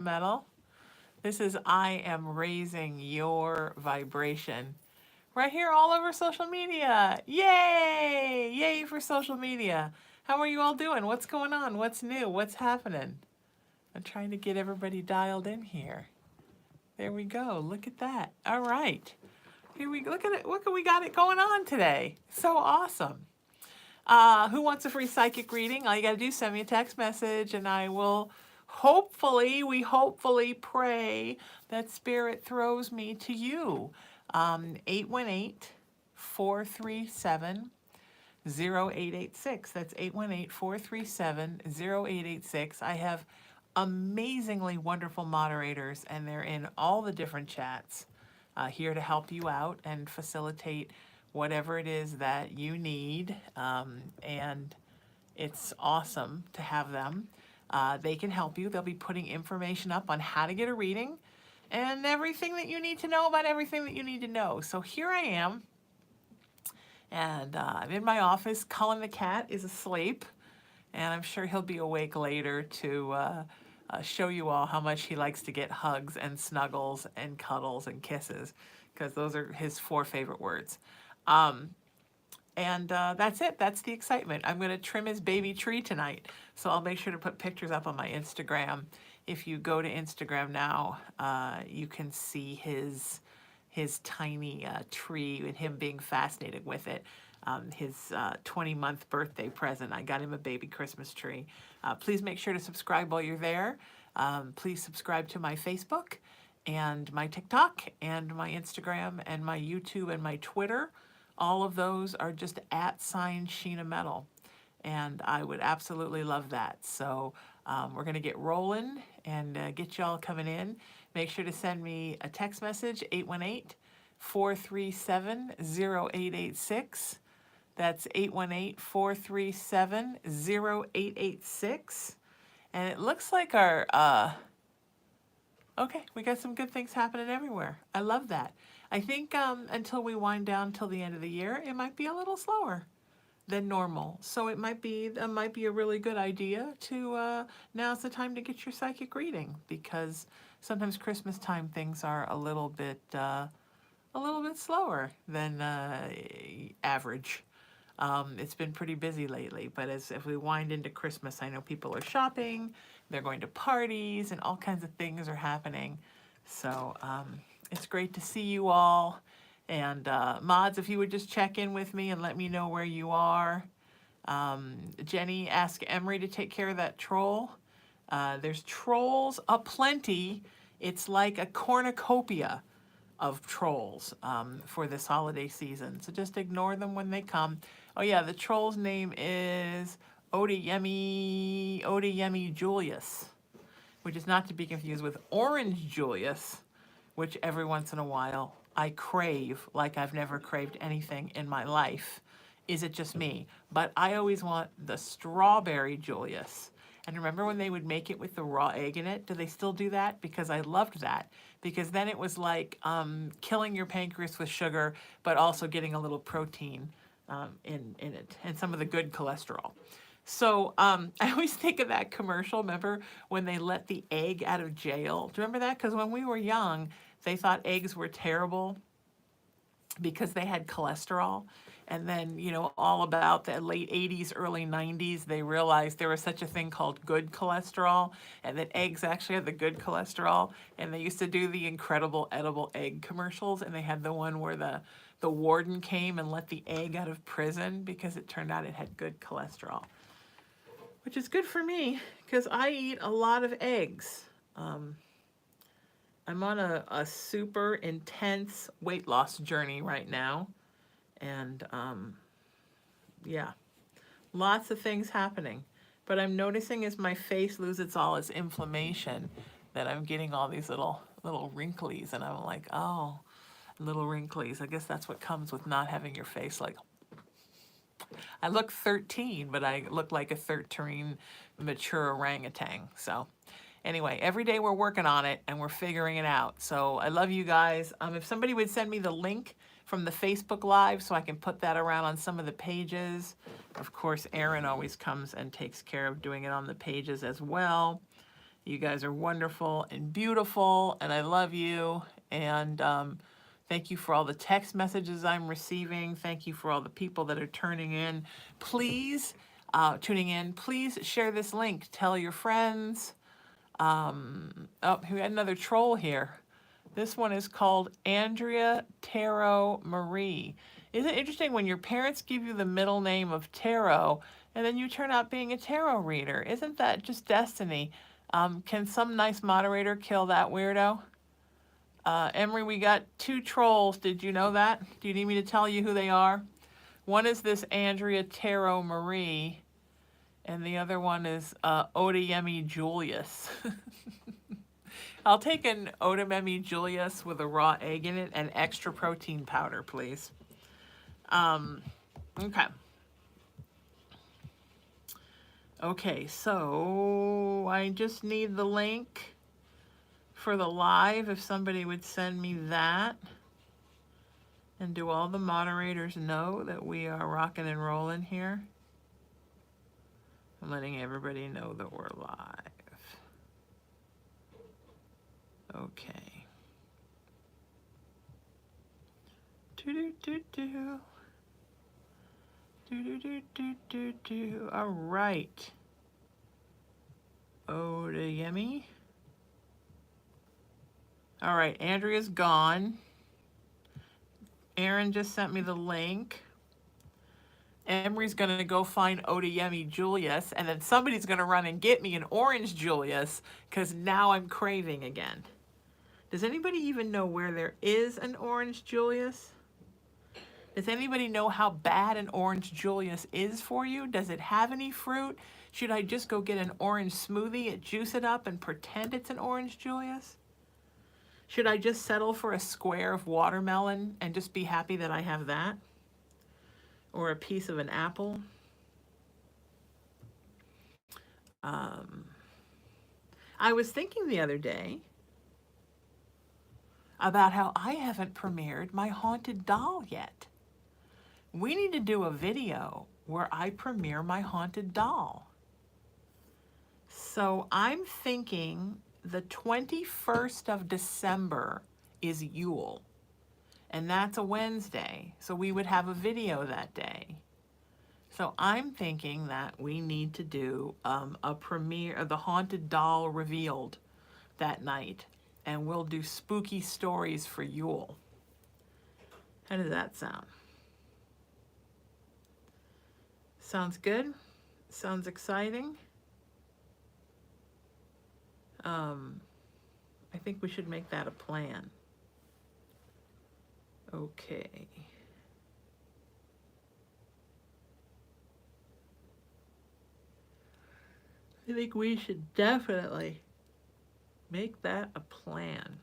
Metal. This is I am raising your vibration right here all over social media. Yay! Yay for social media. How are you all doing? What's going on? What's new? What's happening? I'm trying to get everybody dialed in here. There we go. Look at that. All right. Here we look at it. Look at we got it going on today. So awesome. Who wants a free psychic reading? All you got to do is send me a text message and I will we hopefully pray that Spirit throws me to you. 818 437 0886. That's 818-437-0886. I have amazingly wonderful moderators, and they're in all the different chats here to help you out and facilitate whatever it is that you need. And it's awesome to have them. They can help you. They'll be putting information up on how to get a reading and everything that you need to know about everything that you need to know. So here I am, and I'm in my office. Cullen the cat is asleep, and I'm sure he'll be awake later to show you all how much he likes to get hugs and snuggles and cuddles and kisses, because those are his 4 favorite words. And that's it. That's the excitement. I'm going to trim his baby tree tonight, so I'll make sure to put pictures up on my Instagram. If you go to Instagram now, you can see his tiny tree and him being fascinated with it. His 20-month birthday present. I got him a baby Christmas tree. Please make sure to subscribe while you're there. Please subscribe to my Facebook and my TikTok and my Instagram and my YouTube and my Twitter. All of those are just @Sheena Metal. And I would absolutely love that. So we're going to get rolling and get y'all coming in. Make sure to send me a text message, 818-437-0886. That's 818-437-0886. And it looks like okay, we got some good things happening everywhere. I love that. I think until we wind down till the end of the year, it might be a little slower than normal. So it might be a really good idea to now's the time to get your psychic reading, because sometimes Christmas time things are a little bit slower than average. It's been pretty busy lately, but if we wind into Christmas, I know people are shopping, they're going to parties, and all kinds of things are happening. So it's great to see you all. And mods, if you would just check in with me and let me know where you are. Jenny, ask Emery to take care of that troll. There's trolls aplenty. It's like a cornucopia of trolls for this holiday season. So just ignore them when they come. Oh yeah, the troll's name is Odayemi Julius, which is not to be confused with Orange Julius, which every once in a while I crave like I've never craved anything in my life. Is it just me? But I always want the strawberry Julius. And remember when they would make it with the raw egg in it? Do they still do that? Because I loved that. Because then it was like killing your pancreas with sugar, but also getting a little protein in it, and some of the good cholesterol. So I always think of that commercial. Remember when they let the egg out of jail? Do you remember that? Because when we were young, they thought eggs were terrible because they had cholesterol. And then, all about the late 80s, early 90s, they realized there was such a thing called good cholesterol, and that eggs actually had the good cholesterol. And they used to do the incredible edible egg commercials, and they had the one where the warden came and let the egg out of prison because it turned out it had good cholesterol, which is good for me because I eat a lot of eggs. I'm on a super intense weight loss journey right now. And yeah, lots of things happening. But I'm noticing as my face loses all its inflammation that I'm getting all these little wrinklies. And I'm like, oh, little wrinklies. I guess that's what comes with not having your face like... I look 13, but I look like a 13 mature orangutan. So anyway, every day we're working on it and we're figuring it out. So I love you guys. If somebody would send me the link from the Facebook Live so I can put that around on some of the pages. Of course, Erin always comes and takes care of doing it on the pages as well. You guys are wonderful and beautiful, and I love you. And thank you for all the text messages I'm receiving. Thank you for all the people that are tuning in. Please, please share this link. Tell your friends. Oh, we got another troll here. This one is called Andrea Tarot Marie. Isn't it interesting when your parents give you the middle name of Tarot and then you turn out being a tarot reader? Isn't that just destiny? Can some nice moderator kill that weirdo? Emery, we got 2 trolls. Did you know that? Do you need me to tell you who they are? One is this Andrea Tarot Marie, and the other one is Odayemi Julius. I'll take an Odayemi Julius with a raw egg in it and extra protein powder, please. Okay. Okay, so I just need the link for the live, if somebody would send me that. And do all the moderators know that we are rocking and rolling here? I'm letting everybody know that we're live. Okay. Do-do-do-do. Do-do-do-do-do-do. All right. Odayemi. All right, Andrea's gone. Aaron just sent me the link. Emery's going to go find Odayemi Julius, and then somebody's going to run and get me an orange Julius, because now I'm craving again. Does anybody even know where there is an orange Julius? Does anybody know how bad an orange Julius is for you? Does it have any fruit? Should I just go get an orange smoothie and juice it up and pretend it's an orange Julius? Should I just settle for a square of watermelon and just be happy that I have that? Or a piece of an apple? I was thinking the other day about how I haven't premiered my haunted doll yet. We need to do a video where I premiere my haunted doll. So I'm thinking the 21st of December is Yule, and that's a Wednesday, so we would have a video that day. So I'm thinking that we need to do a premiere of the haunted doll revealed that night, and we'll do spooky stories for Yule. How does that sound? Sounds good? Sounds exciting? I think we should make that a plan. Okay. I think we should definitely make that a plan.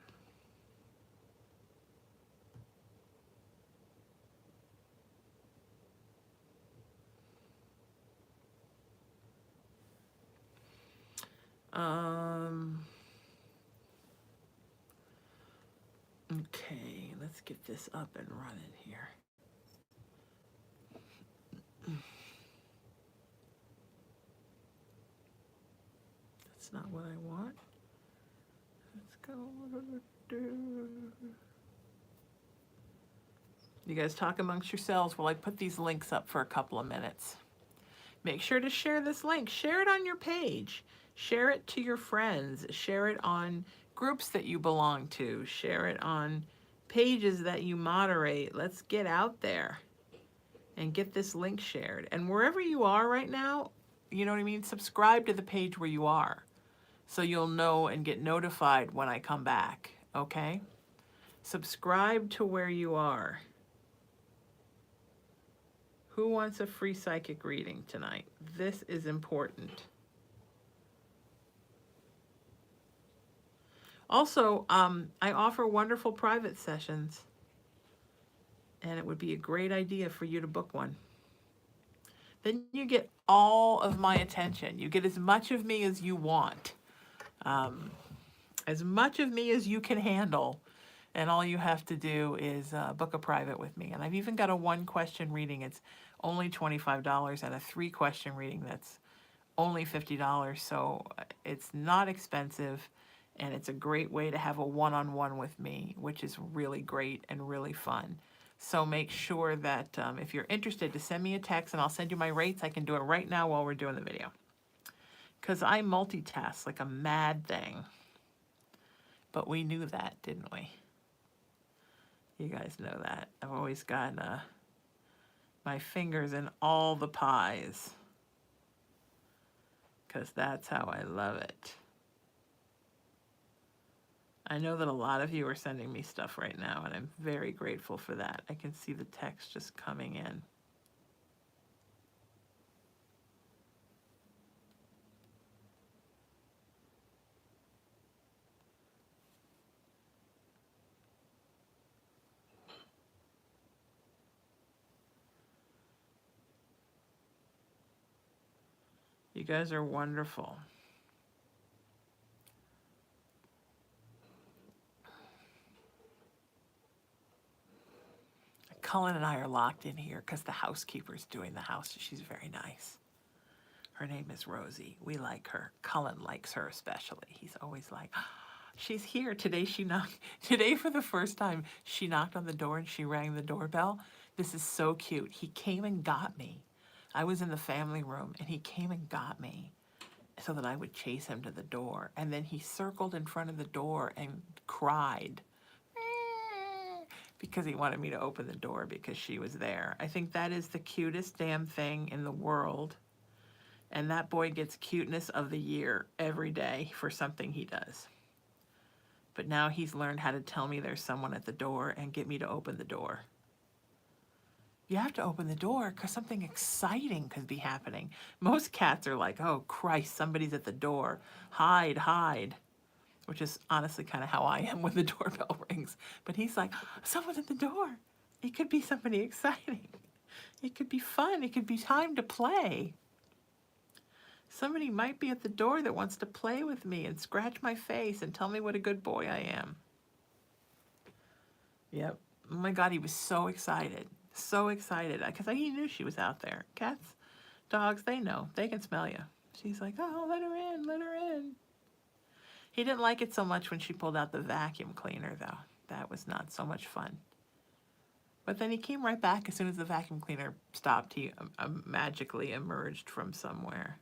Okay, let's get this up and running here. That's not what I want. Let's go. You guys talk amongst yourselves while I put these links up for a couple of minutes. Make sure to share this link. Share it on your page. Share it to your friends. Share it on groups that you belong to. Share it on pages that you moderate. Let's get out there and get this link shared. And wherever you are right now, you know what I mean? Subscribe to the page where you are so you'll know and get notified when I come back, okay? Subscribe to where you are. Who wants a free psychic reading tonight? This is important. Also, I offer wonderful private sessions, and it would be a great idea for you to book one. Then you get all of my attention. You get as much of me as you want, as much of me as you can handle, and all you have to do is book a private with me. And I've even got a 1-question reading. It's only $25, and a 3-question reading that's only $50, so it's not expensive, and it's a great way to have a one-on-one with me, which is really great and really fun. So make sure that if you're interested, to send me a text, and I'll send you my rates. I can do it right now while we're doing the video, because I multitask like a mad thing. But we knew that, didn't we? You guys know that. I've always got my fingers in all the pies, because that's how I love it. I know that a lot of you are sending me stuff right now, and I'm very grateful for that. I can see the text just coming in. You guys are wonderful. Cullen and I are locked in here because the housekeeper's doing the house. She's very nice. Her name is Rosie. We like her. Cullen likes her especially. He's always like, "Oh, she's here." Today today for the first time, she knocked on the door and she rang the doorbell. This is so cute. He came and got me. I was in the family room and he came and got me so that I would chase him to the door. And then he circled in front of the door and cried because he wanted me to open the door because she was there. I think that is the cutest damn thing in the world. And that boy gets cuteness of the year every day for something he does. But now he's learned how to tell me there's someone at the door and get me to open the door. You have to open the door because something exciting could be happening. Most cats are like, oh, Christ, somebody's at the door. Hide, hide. Which is honestly kind of how I am when the doorbell rings. But he's like, someone's at the door. It could be somebody exciting. It could be fun. It could be time to play. Somebody might be at the door that wants to play with me and scratch my face and tell me what a good boy I am. Yep. Oh my God, he was so excited. So excited. Because he knew she was out there. Cats, dogs, they know. They can smell you. She's like, oh, let her in, let her in. He didn't like it so much when she pulled out the vacuum cleaner, though. That was not so much fun. But then he came right back as soon as the vacuum cleaner stopped. He magically emerged from somewhere.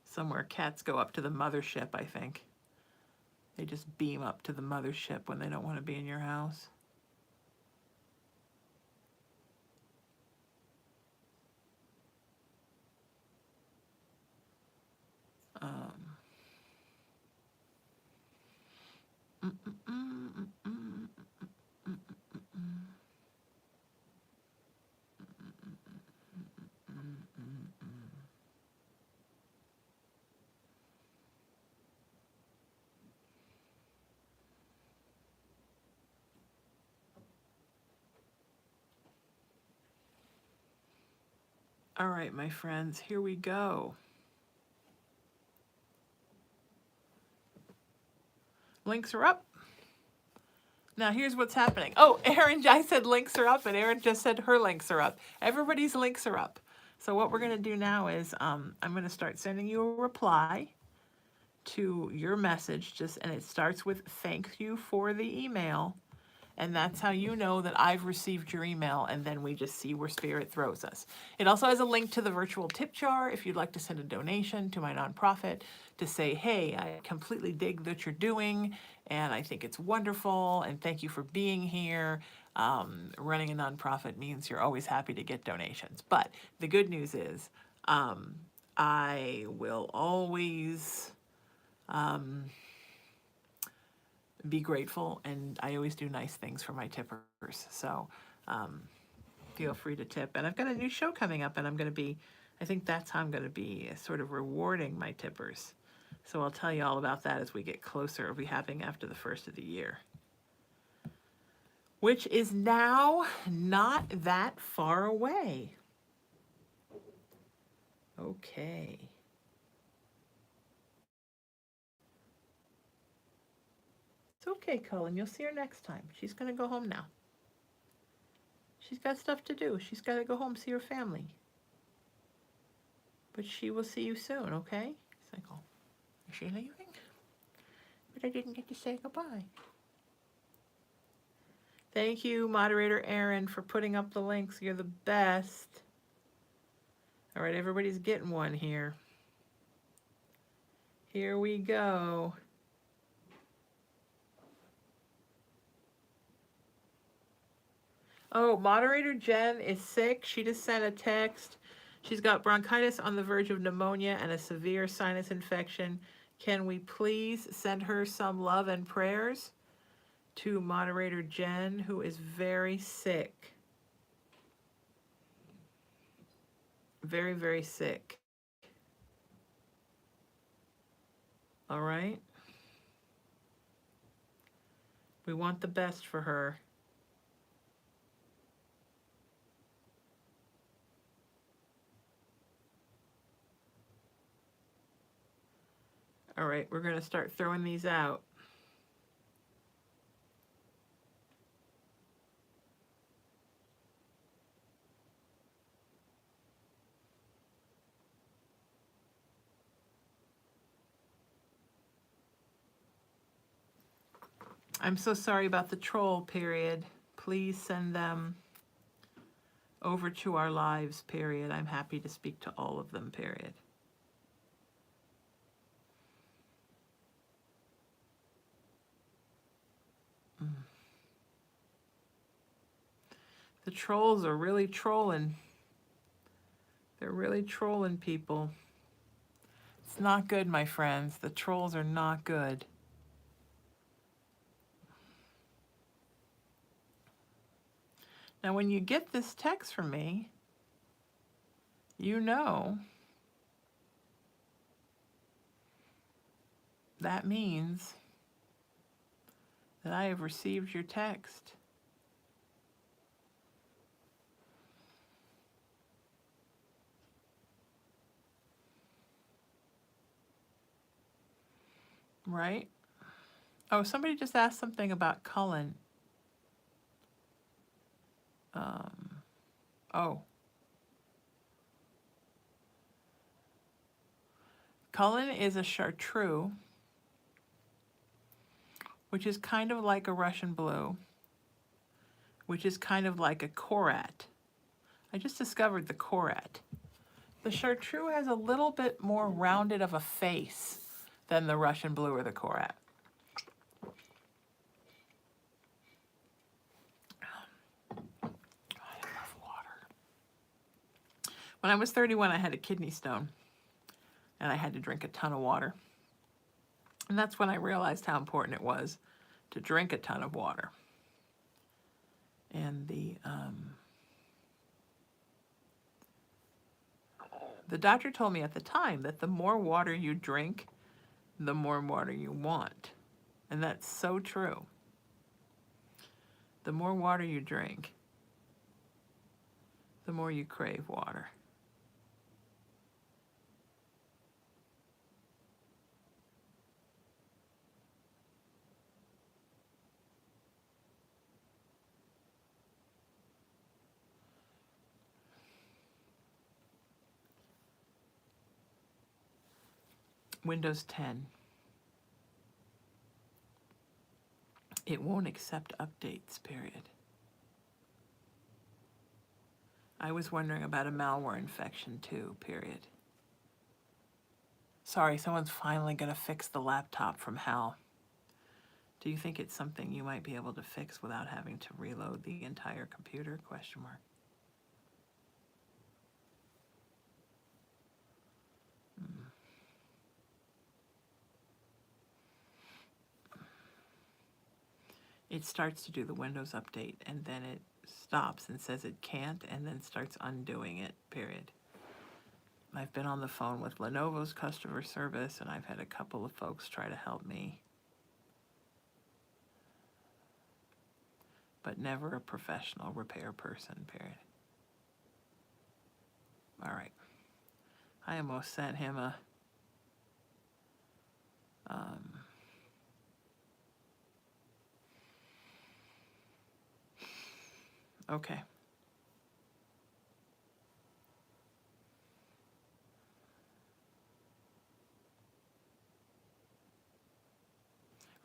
Somewhere cats go up to the mothership, I think. They just beam up to the mothership when they don't want to be in your house. All right, my friends, here we go. Links are up. Now here's what's happening. Oh, I said links are up, and Erin just said her links are up. Everybody's links are up. So what we're going to do now is I'm going to start sending you a reply to your message, and it starts with thank you for the email. And that's how you know that I've received your email, and then we just see where Spirit throws us. It also has a link to the virtual tip jar if you'd like to send a donation to my nonprofit to say, hey, I completely dig what you're doing, and I think it's wonderful, and thank you for being here. Running a nonprofit means you're always happy to get donations. But the good news is I will always be grateful, and I always do nice things for my tippers. So feel free to tip. And I've got a new show coming up, and I think that's how I'm going to be sort of rewarding my tippers. So I'll tell you all about that as we get closer. It'll be happening after the first of the year, which is now not that far away. Okay. It's okay, Cullen. You'll see her next time. She's going to go home now. She's got stuff to do. She's got to go home, see her family. But she will see you soon, okay? It's like, oh, is she leaving? But I didn't get to say goodbye. Thank you, moderator Aaron, for putting up the links. You're the best. All right, everybody's getting one here. Here we go. Oh, moderator Jen is sick. She just sent a text. She's got bronchitis on the verge of pneumonia and a severe sinus infection. Can we please send her some love and prayers? To moderator Jen, who is very sick. Very, very sick. All right? We want the best for her. All right, we're going to start throwing these out. I'm so sorry about the troll, period. Please send them over to our lives, period. I'm happy to speak to all of them, period. The trolls are really trolling. They're really trolling people. It's not good, my friends. The trolls are not good. Now, when you get this text from me, you know that means that I have received your text. Right? Oh, somebody just asked something about Cullen. Oh. Cullen is a chartreuse, which is kind of like a Russian blue, which is kind of like a Korat. I just discovered the Korat. The chartreuse has a little bit more rounded of a face than the Russian blue or the Korat. I love water. When I was 31, I had a kidney stone, and I had to drink a ton of water. And that's when I realized how important it was to drink a ton of water. And the doctor told me at the time that the more water you drink, the more water you want. And that's so true. The more water you drink, the more you crave water. Windows 10. It won't accept updates, period. I was wondering about a malware infection too, period. Sorry, someone's finally going to fix the laptop from hell. Do you think it's something you might be able to fix without having to reload the entire computer? Question mark. It starts to do the Windows update, and then it stops and says it can't, and then starts undoing it, period. I've been on the phone with Lenovo's customer service, and I've had a couple of folks try to help me, but never a professional repair person, period. All right. I almost sent him a okay.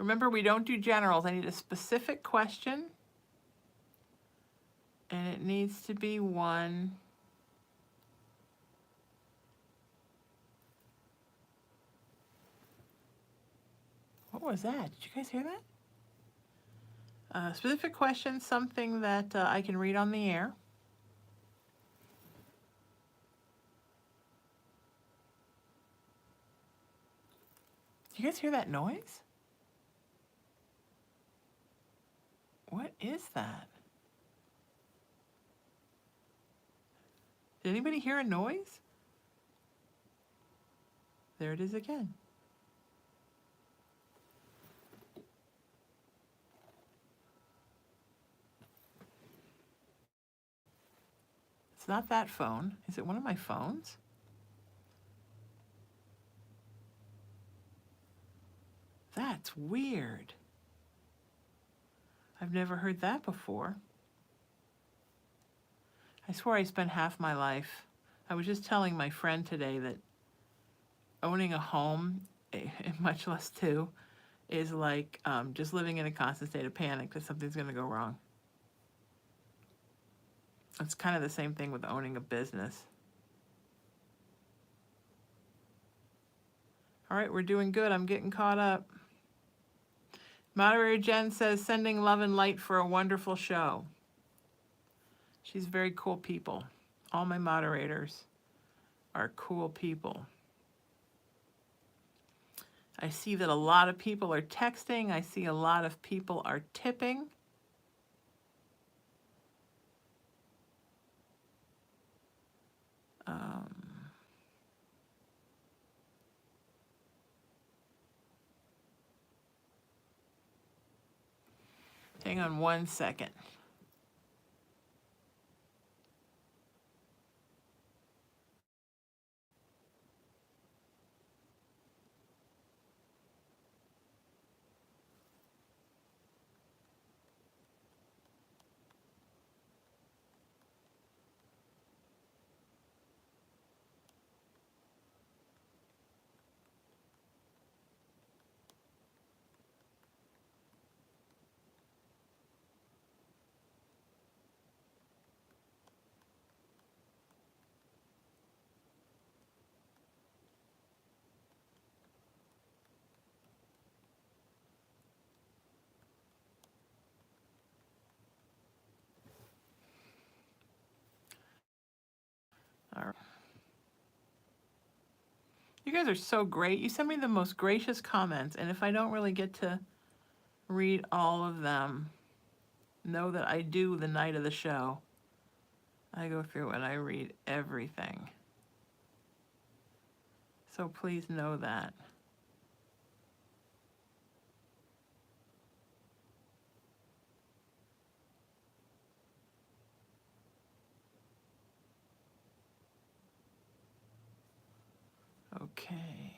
Remember, we don't do generals. I need a specific question. And it needs to be one. What was that? Did you guys hear that? Specific question, something that I can read on the air. Did you guys hear that noise? What is that? Did anybody hear a noise? There it is again. It's not that phone. Is it one of my phones? That's weird. I've never heard that before. I swear I spent half my life. I was just telling my friend today that owning a home, much less two, is like just living in a constant state of panic that something's going to go wrong. It's kind of the same thing with owning a business. All right, we're doing good. I'm getting caught up. Moderator Jen says, sending love and light for a wonderful show. She's very cool people. All my moderators are cool people. I see that a lot of people are texting. I see a lot of people are tipping. Hang on one second. All right. You guys are so great. You send me the most gracious comments, and if I don't really get to read all of them, know that I do the night of the show. I go through and I read everything. So please know that. Okay.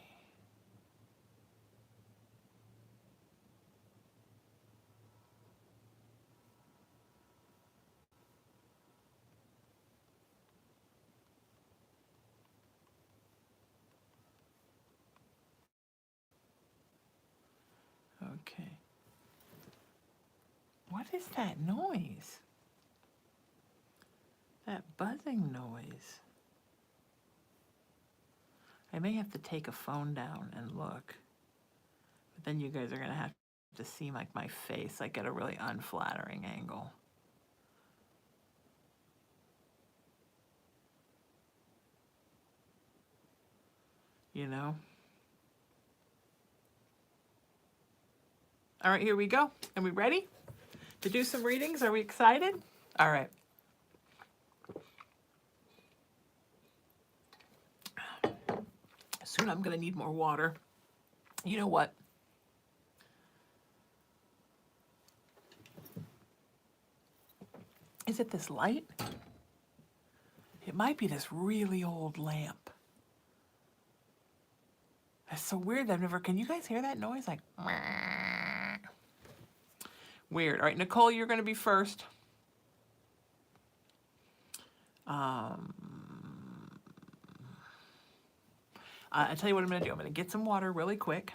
Okay. What is that noise? That buzzing noise. I may have to take a phone down and look. But then you guys are going to have to see like my face, like at a really unflattering angle. You know? All right, here we go. Are we ready to do some readings? Are we excited? All right. Soon I'm going to need more water. You know what? Is it this light? It might be this really old lamp. That's so weird. Can you guys hear that noise? Like, weird. All right, Nicole, you're going to be first. I'll tell you what I'm going to do. I'm going to get some water really quick.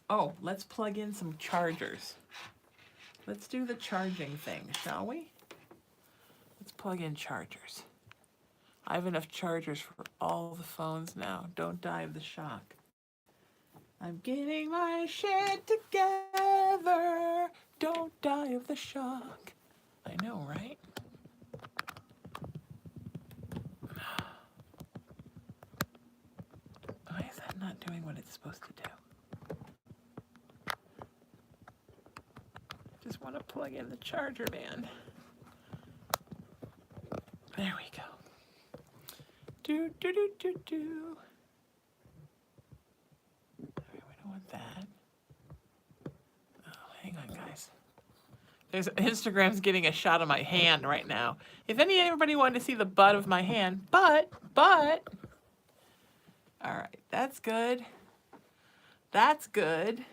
Oh, let's plug in some chargers. Let's do the charging thing, shall we? Let's plug in chargers. I have enough chargers for all the phones now. Don't die of the shock. I'm getting my shit together. Don't die of the shock. I know, right? Why is that not doing what it's supposed to do? Just want to plug in the charger, man. There we go. Do, do, do, do, do. All right, we don't want that. Oh, hang on, guys. Instagram's getting a shot of my hand right now. If anybody wanted to see the butt of my hand, but, all right, that's good. That's good.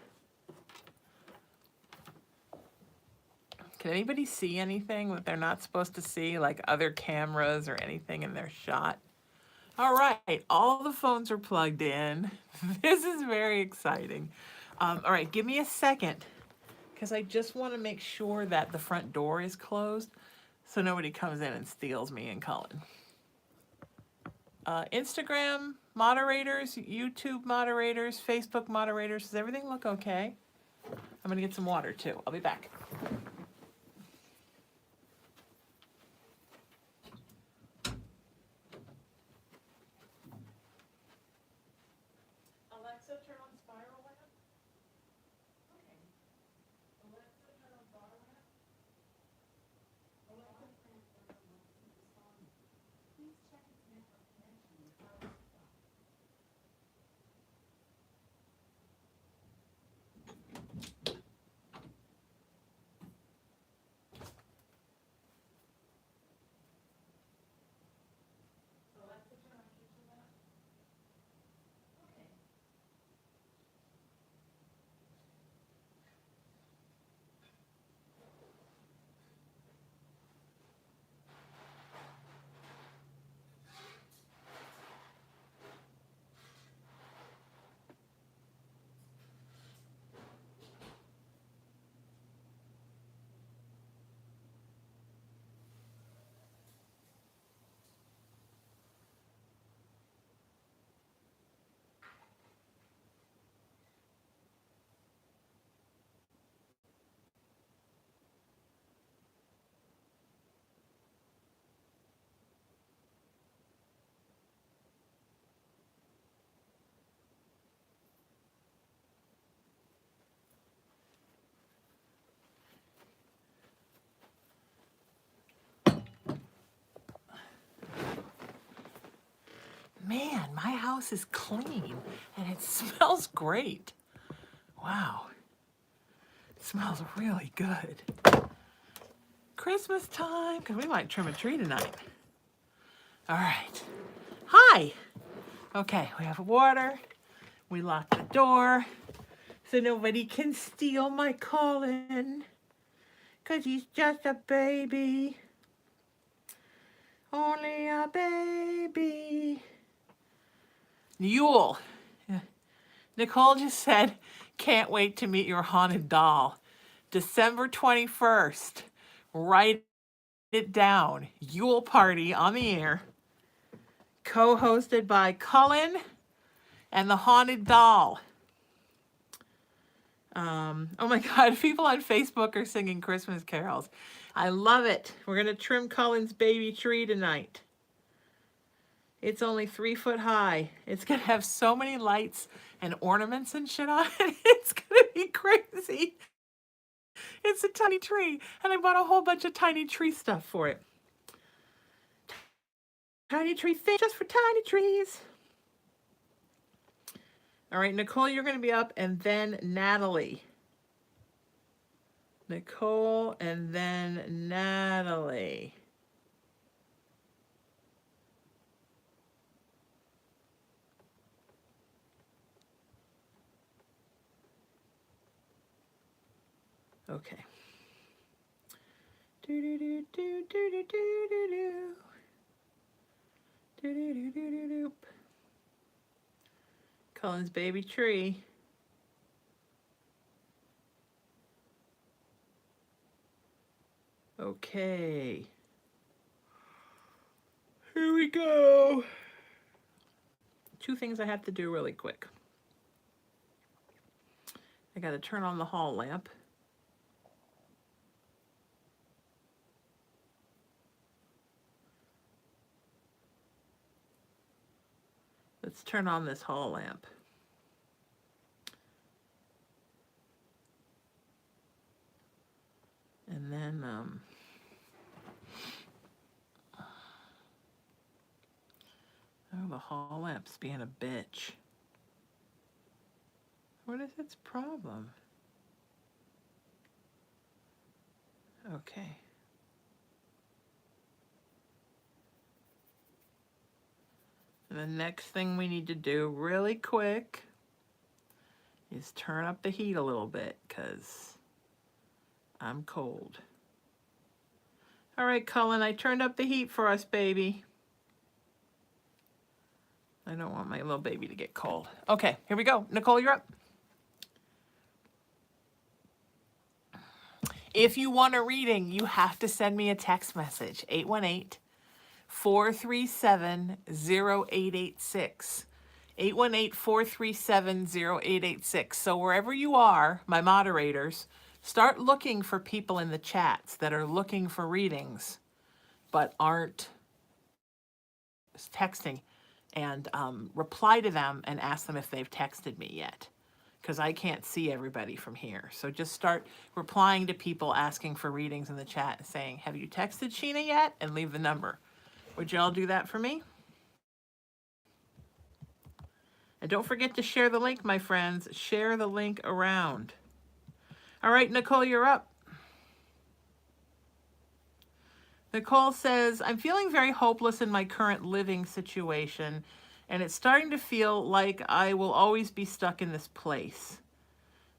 Can anybody see anything that they're not supposed to see, like other cameras or anything in their shot? All right, all the phones are plugged in. This is very exciting. All right, give me a second, because I just want to make sure that the front door is closed so nobody comes in and steals me and Cullen. Instagram moderators, YouTube moderators, Facebook moderators, does everything look okay? I'm going to get some water too. I'll be back. Alexa, turn on spiral lamp. Okay. Alexa, turn on spiral lamp. Alexa, please check its network connection. Alexa, turn on kitchen lamp. Okay. Man, my house is clean and it smells great. Wow. It smells really good. Christmas time, because we might trim a tree tonight. All right. Hi. Okay, we have water. We lock the door so nobody can steal my Colin, because he's just a baby. Only a baby. Yule. Nicole just said, can't wait to meet your haunted doll. December 21st. Write it down. Yule party on the air. Co-hosted by Cullen and the haunted doll. Oh my God, people on Facebook are singing Christmas carols. I love it. We're going to trim Cullen's baby tree tonight. It's only 3 foot high. It's going to have so many lights and ornaments and shit on it. It's going to be crazy. It's a tiny tree, and I bought a whole bunch of tiny tree stuff for it. Tiny tree thing just for tiny trees. All right, Nicole, you're going to be up, and then Natalie. Nicole, and then Natalie. Okay. Do do do do do do do do do. Do do do do do do. Cullen's baby tree. Okay. Here we go. Two things I have to do really quick. I got to turn on the hall lamp. Let's turn on this hall lamp. And then, oh, the hall lamp's being a bitch. What is its problem? Okay. And the next thing we need to do really quick is turn up the heat a little bit because I'm cold. All right, Cullen, I turned up the heat for us, baby. I don't want my little baby to get cold. Okay, here we go. Nicole, you're up. If you want a reading, you have to send me a text message, 818-437-0886. 818-437-0886. So wherever you are, my moderators, start looking for people in the chats that are looking for readings but aren't texting, and reply to them and ask them if they've texted me yet, because I can't see everybody from here. So just start replying to people asking for readings in the chat and saying, have you texted Sheena yet? And leave the number. Would y'all do that for me? And don't forget to share the link, my friends. Share the link around. All right, Nicole, you're up. Nicole says, I'm feeling very hopeless in my current living situation, and it's starting to feel like I will always be stuck in this place.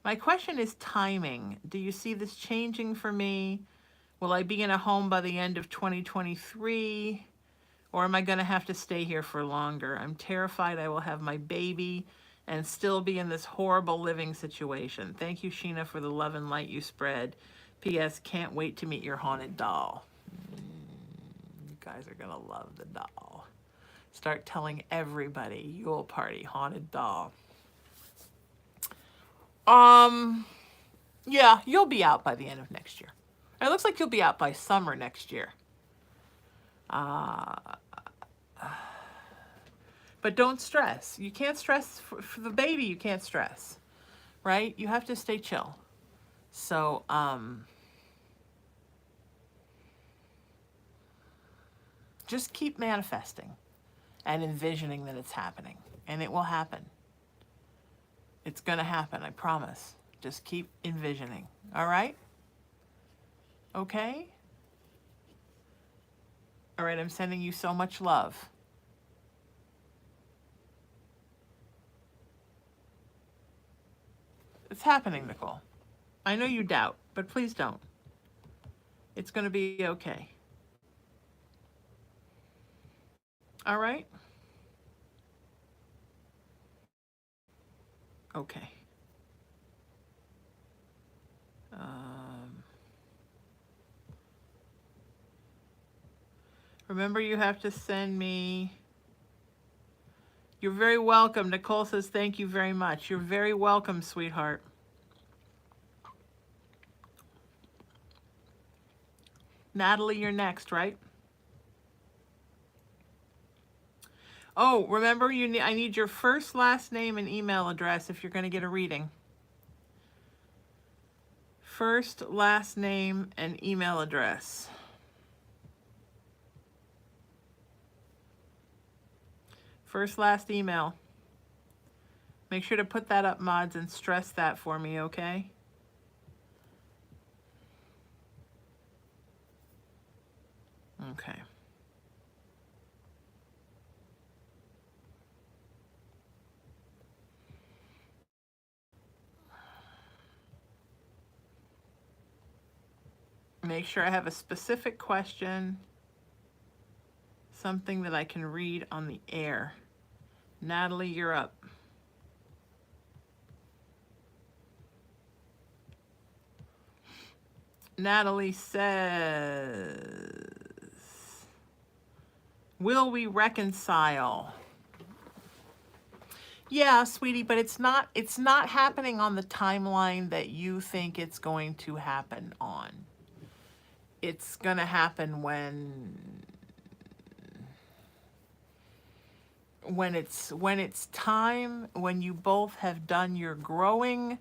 My question is timing. Do you see this changing for me? Will I be in a home by the end of 2023? Or am I going to have to stay here for longer? I'm terrified I will have my baby and still be in this horrible living situation. Thank you, Sheena, for the love and light you spread. P.S. Can't wait to meet your haunted doll. You guys are going to love the doll. Start telling everybody, Yule Party, haunted doll. Yeah, you'll be out by the end of next year. It looks like you'll be out by summer next year. But don't stress. You can't stress for the baby. You can't stress, right? You have to stay chill. So, just keep manifesting and envisioning that it's happening, and it will happen. It's going to happen, I promise. Just keep envisioning. All right? Okay? All right, I'm sending you so much love. It's happening, Nicole. I know you doubt, but please don't. It's going to be okay. All right? Okay. Remember, you have to send me... You're very welcome. Nicole says thank you very much. You're very welcome, sweetheart. Natalie, you're next, right? Oh, remember, I need your first, last name, and email address if you're going to get a reading. First, last name, and email address. First, last email. Make sure to put that up, mods, and stress that for me, okay? Okay. Make sure I have a specific question, something that I can read on the air. Natalie, you're up. Natalie says, will we reconcile? Yeah, sweetie, but it's not happening on the timeline that you think it's going to happen on. It's going to happen when it's time, when you both have done your growing,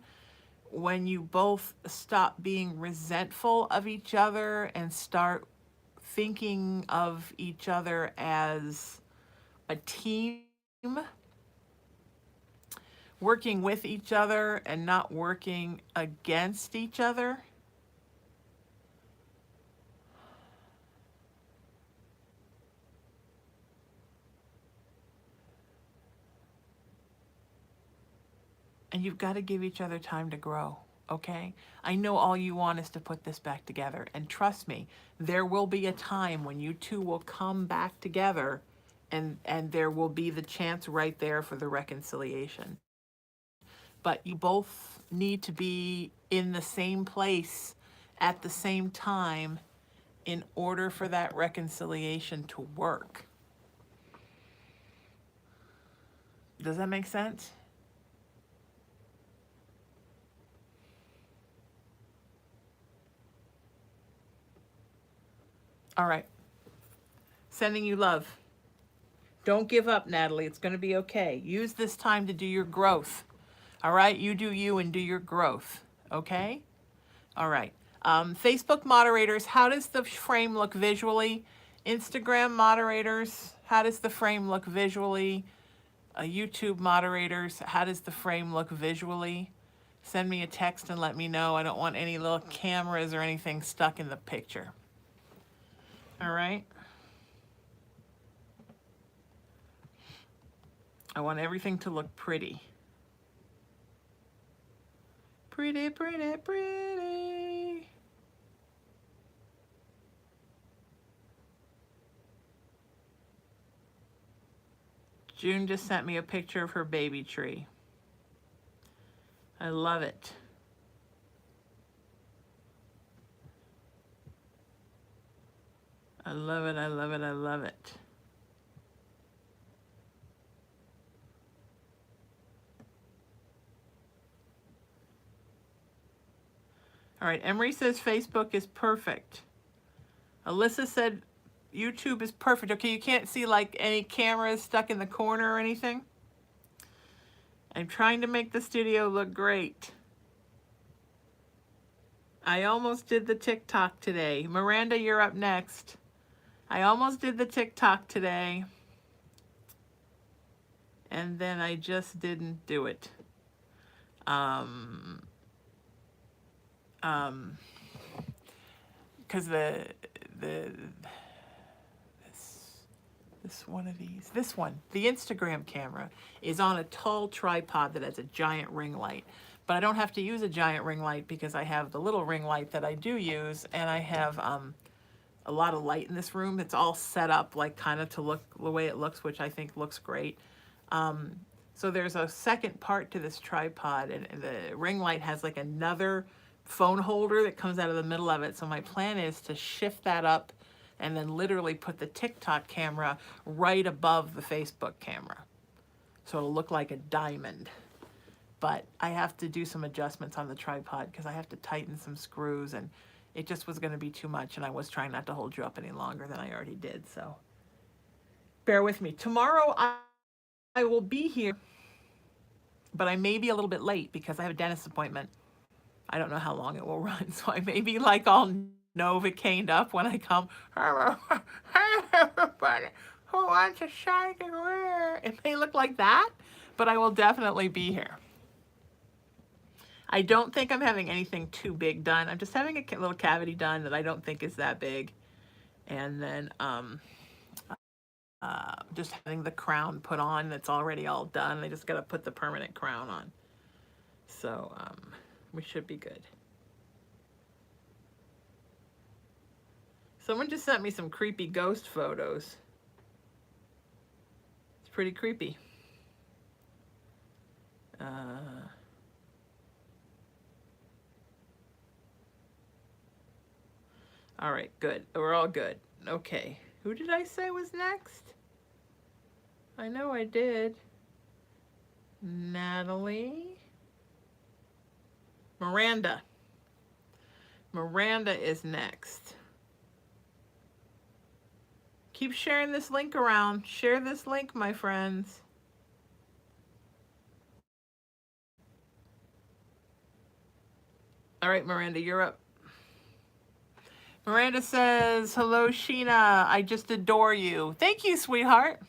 when you both stop being resentful of each other and start thinking of each other as a team, working with each other and not working against each other. And you've got to give each other time to grow, okay? I know all you want is to put this back together. And trust me, there will be a time when you two will come back together, and there will be the chance right there for the reconciliation. But you both need to be in the same place at the same time in order for that reconciliation to work. Does that make sense? All right. Sending you love. Don't give up, Natalie. It's going to be okay. Use this time to do your growth. All right? You do you and do your growth. Okay? All right. Facebook moderators, how does the frame look visually? Instagram moderators, how does the frame look visually? YouTube moderators, how does the frame look visually? Send me a text and let me know. I don't want any little cameras or anything stuck in the picture. All right? I want everything to look pretty. Pretty, pretty, pretty. June just sent me a picture of her baby tree. I love it. I love it, I love it, I love it. All right, Emery says Facebook is perfect. Alyssa said YouTube is perfect. Okay, you can't see like any cameras stuck in the corner or anything? I'm trying to make the studio look great. I almost did the TikTok today. Miranda, you're up next. I almost did the TikTok today, and then I just didn't do it. Because this one of these, this one, the Instagram camera is on a tall tripod that has a giant ring light. But I don't have to use a giant ring light because I have the little ring light that I do use, and I have a lot of light in this room. It's all set up like kind of to look the way it looks, which I think looks great. So there's a second part to this tripod, and the ring light has like another phone holder that comes out of the middle of it. So my plan is to shift that up and then literally put the TikTok camera right above the Facebook camera. So it'll look like a diamond. But I have to do some adjustments on the tripod because I have to tighten some screws, and it just was going to be too much, and I was trying not to hold you up any longer than I already did. So bear with me. Tomorrow I will be here, but I may be a little bit late because I have a dentist appointment. I don't know how long it will run, so I may be like all Novocained up when I come. Everybody who wants a shiny wear. It may look like that, but I will definitely be here. I don't think I'm having anything too big done. I'm just having a little cavity done that I don't think is that big. And then just having the crown put on that's already all done. I just got to put the permanent crown on. So we should be good. Someone just sent me some creepy ghost photos. It's pretty creepy. Uh, All right, good. We're all good. Okay. Who did I say was next? I know I did. Natalie. Miranda. Miranda is next. Keep sharing this link around. Share this link, my friends. All right, Miranda, you're up. Miranda says, hello, Sheena. I just adore you. Thank you, sweetheart.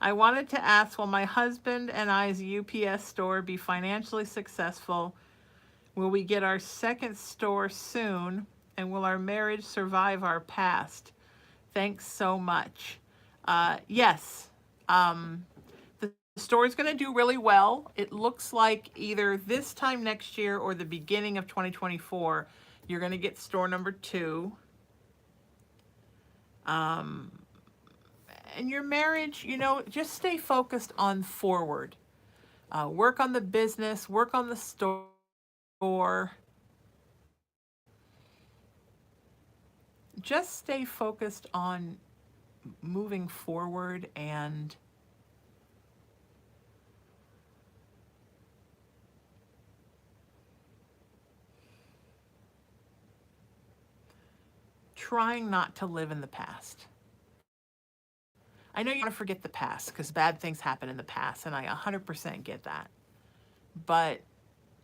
I wanted to ask, will my husband and I's UPS store be financially successful? Will we get our second store soon? And will our marriage survive our past? Thanks so much. Yes, the store is going to do really well. It looks like either this time next year or the beginning of 2024, you're going to get store number 2. And your marriage, you know, just stay focused on forward. Work on the business, work on the store. Just stay focused on moving forward and trying not to live in the past. I know you want to forget the past because bad things happen in the past, and I 100% get that. But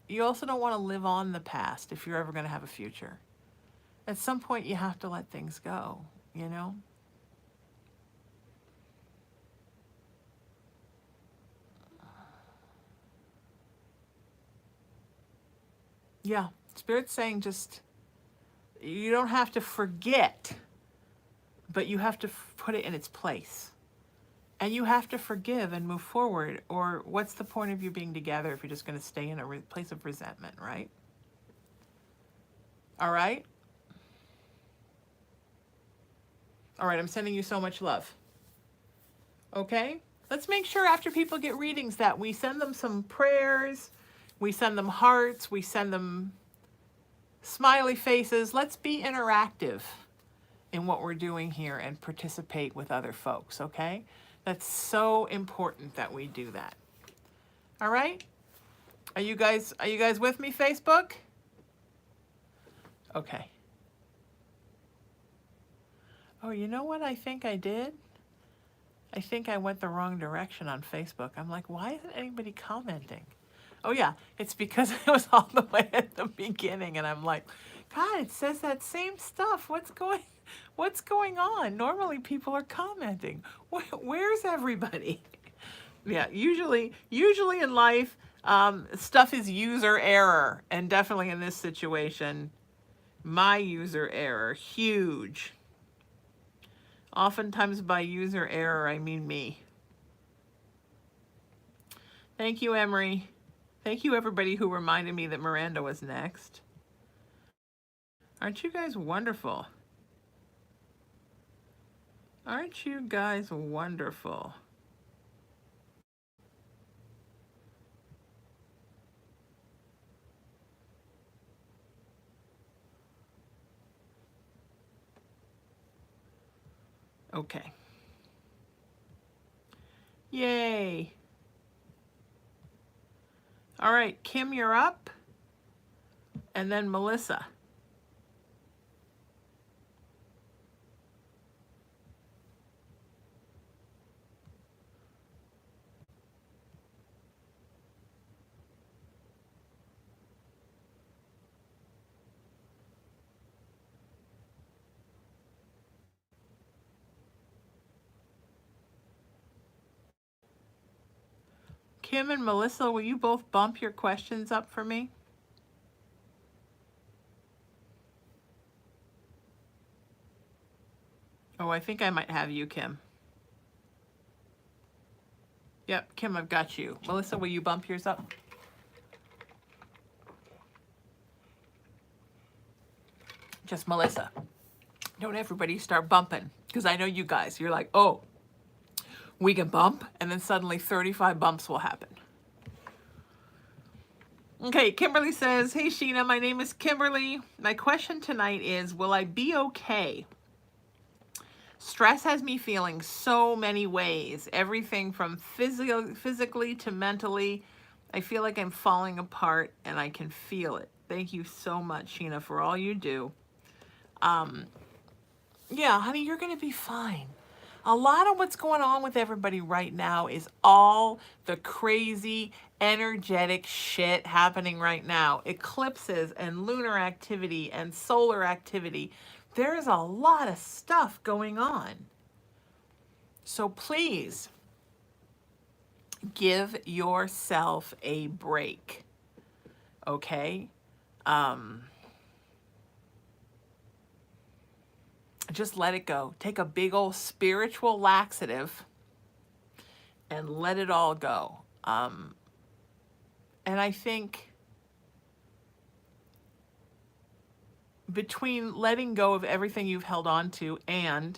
you also don't want to live on the past if you're ever going to have a future. At some point, you have to let things go, you know? Yeah, Spirit's saying just, you don't have to forget, but you have to put it in its place. And you have to forgive and move forward, or what's the point of you being together if you're just going to stay in a place of resentment, right? All right? All right, I'm sending you so much love. Okay? Let's make sure after people get readings that we send them some prayers, we send them hearts, we send them smiley faces. Let's be interactive in what we're doing here and participate with other folks, okay? That's so important that we do that. All right? Are you guys with me, Facebook? Okay. Oh, you know what I think I did? I think I went the wrong direction on Facebook. I'm like, why isn't anybody commenting? Oh yeah, it's because I was all the way at the beginning and I'm like, God, it says that same stuff. What's going on? Normally people are commenting. Where's everybody? Yeah, usually in life, stuff is user error, and definitely in this situation, my user error, huge. Oftentimes by user error, I mean me. Thank you, Emery. Thank you, everybody who reminded me that Miranda was next. Aren't you guys wonderful? Aren't you guys wonderful? Okay. Yay. All right, Kim, you're up. And then Melissa. Kim and Melissa, will you both bump your questions up for me? Oh, I think I might have you, Kim. Yep, Kim, I've got you. Melissa, will you bump yours up? Just Melissa. Don't everybody start bumping, because I know you guys. You're like, oh, we can bump, and then suddenly 35 bumps will happen. Okay, Kimberly says, hey Sheena, my name is Kimberly. My question tonight is, will I be okay? Stress has me feeling so many ways, everything from physically to mentally. I feel like I'm falling apart and I can feel it. Thank you so much, Sheena, for all you do. Yeah, honey, you're going to be fine. A lot of what's going on with everybody right now is all the crazy, energetic shit happening right now. Eclipses and lunar activity and solar activity. There's a lot of stuff going on. So please give yourself a break. Okay? Just let it go. Take a big old spiritual laxative and let it all go. And I think between letting go of everything you've held on to and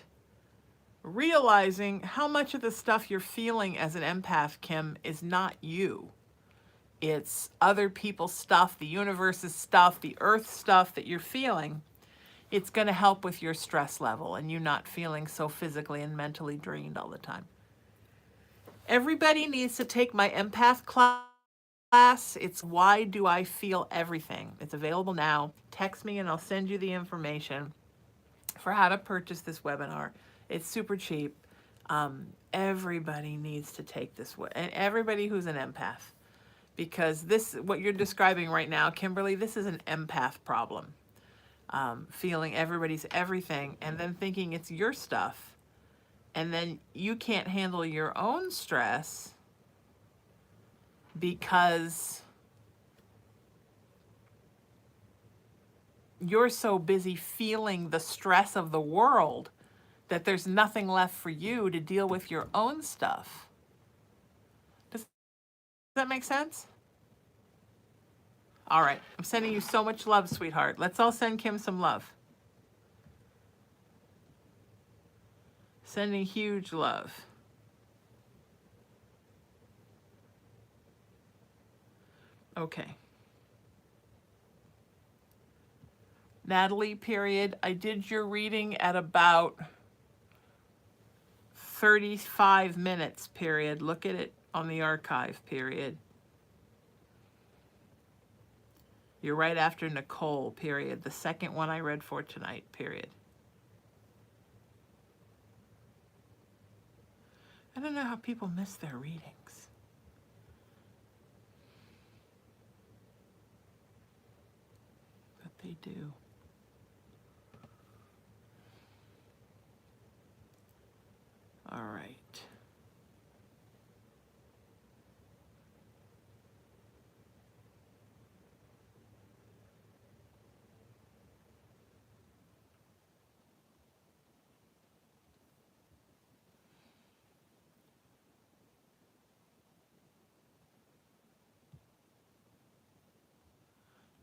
realizing how much of the stuff you're feeling as an empath, Kim, is not you. It's other people's stuff, the universe's stuff, the earth stuff that you're feeling. It's going to help with your stress level and you not feeling so physically and mentally drained all the time. Everybody needs to take my empath class. It's Why Do I Feel Everything? It's available now. Text me and I'll send you the information for how to purchase this webinar. It's super cheap. Everybody needs to take this, and everybody who's an empath, because this, what you're describing right now, Kimberly, this is an empath problem. Feeling everybody's everything and then thinking it's your stuff, and then you can't handle your own stress because you're so busy feeling the stress of the world that there's nothing left for you to deal with your own stuff. Does that make sense? All right. I'm sending you so much love, sweetheart. Let's all send Kim some love. Sending huge love. Okay. Natalie, period. I did your reading at about 35 minutes, period. Look at it on the archive, period. You're right after Nicole, period. The second one I read for tonight, period. I don't know how people miss their readings. But they do. All right.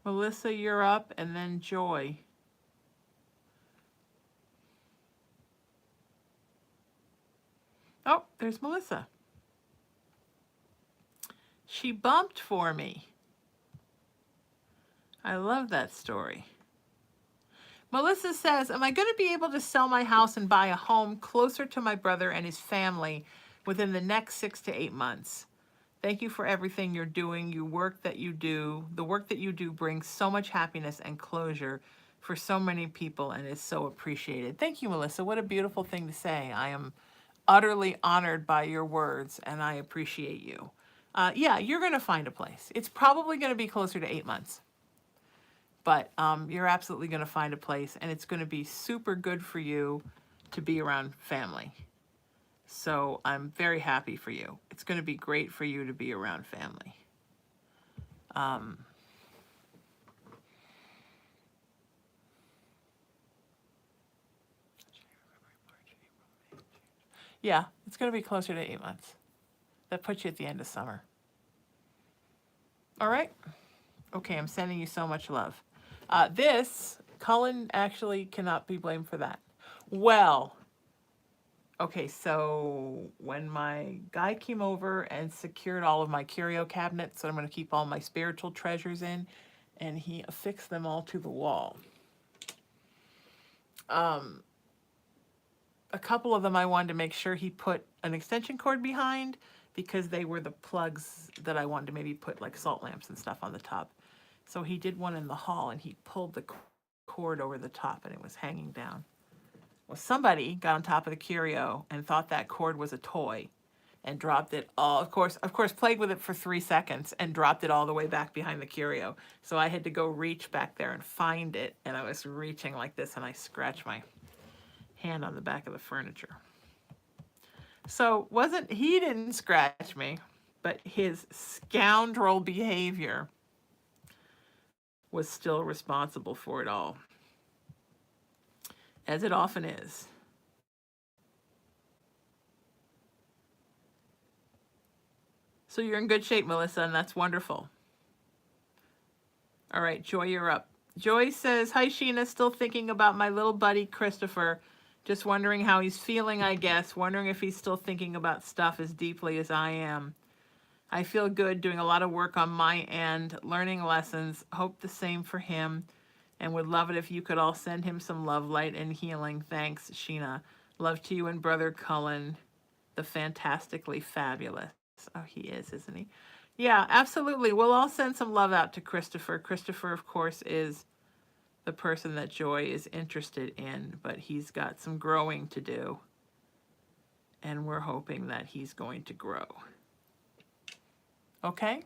Melissa, you're up, and then Joy. Oh, there's Melissa. She bumped for me. I love that story. Melissa says, am I going to be able to sell my house and buy a home closer to my brother and his family within the next 6 to 8 months? Thank you for everything you're doing. The work that you do brings so much happiness and closure for so many people and is so appreciated. Thank you, Melissa. What a beautiful thing to say. I am utterly honored by your words and I appreciate you. Yeah, you're going to find a place. It's probably going to be closer to 8 months. But you're absolutely going to find a place, and it's going to be super good for you to be around family. So I'm very happy for you. It's going to be great for you to be around family. Yeah, it's going to be closer to 8 months. That puts you at the end of summer. All right? Okay, I'm sending you so much love. Cullen actually cannot be blamed for that. Well, Okay, so when my guy came over and secured all of my curio cabinets that I'm going to keep all my spiritual treasures in, and he affixed them all to the wall. A couple of them I wanted to make sure he put an extension cord behind because they were the plugs that I wanted to maybe put like salt lamps and stuff on the top. So he did one in the hall and he pulled the cord over the top and it was hanging down. Well, somebody got on top of the curio and thought that cord was a toy and dropped it all, of course, played with it for 3 seconds and dropped it all the way back behind the curio. So I had to go reach back there and find it, and I was reaching like this and I scratched my hand on the back of the furniture. So he didn't scratch me, but his scoundrel behavior was still responsible for it all, as it often is. So you're in good shape, Melissa, and that's wonderful. All right, Joy, you're up. Joy says, hi, Sheena, still thinking about my little buddy, Christopher. Just wondering how he's feeling, I guess. Wondering if he's still thinking about stuff as deeply as I am. I feel good doing a lot of work on my end, learning lessons. Hope the same for him, and would love it if you could all send him some love, light, and healing. Thanks, Sheena. Love to you and Brother Cullen, the fantastically fabulous. Oh, he is, isn't he? Yeah, absolutely. We'll all send some love out to Christopher. Christopher, of course, is the person that Joy is interested in, but he's got some growing to do, and we're hoping that he's going to grow. Okay?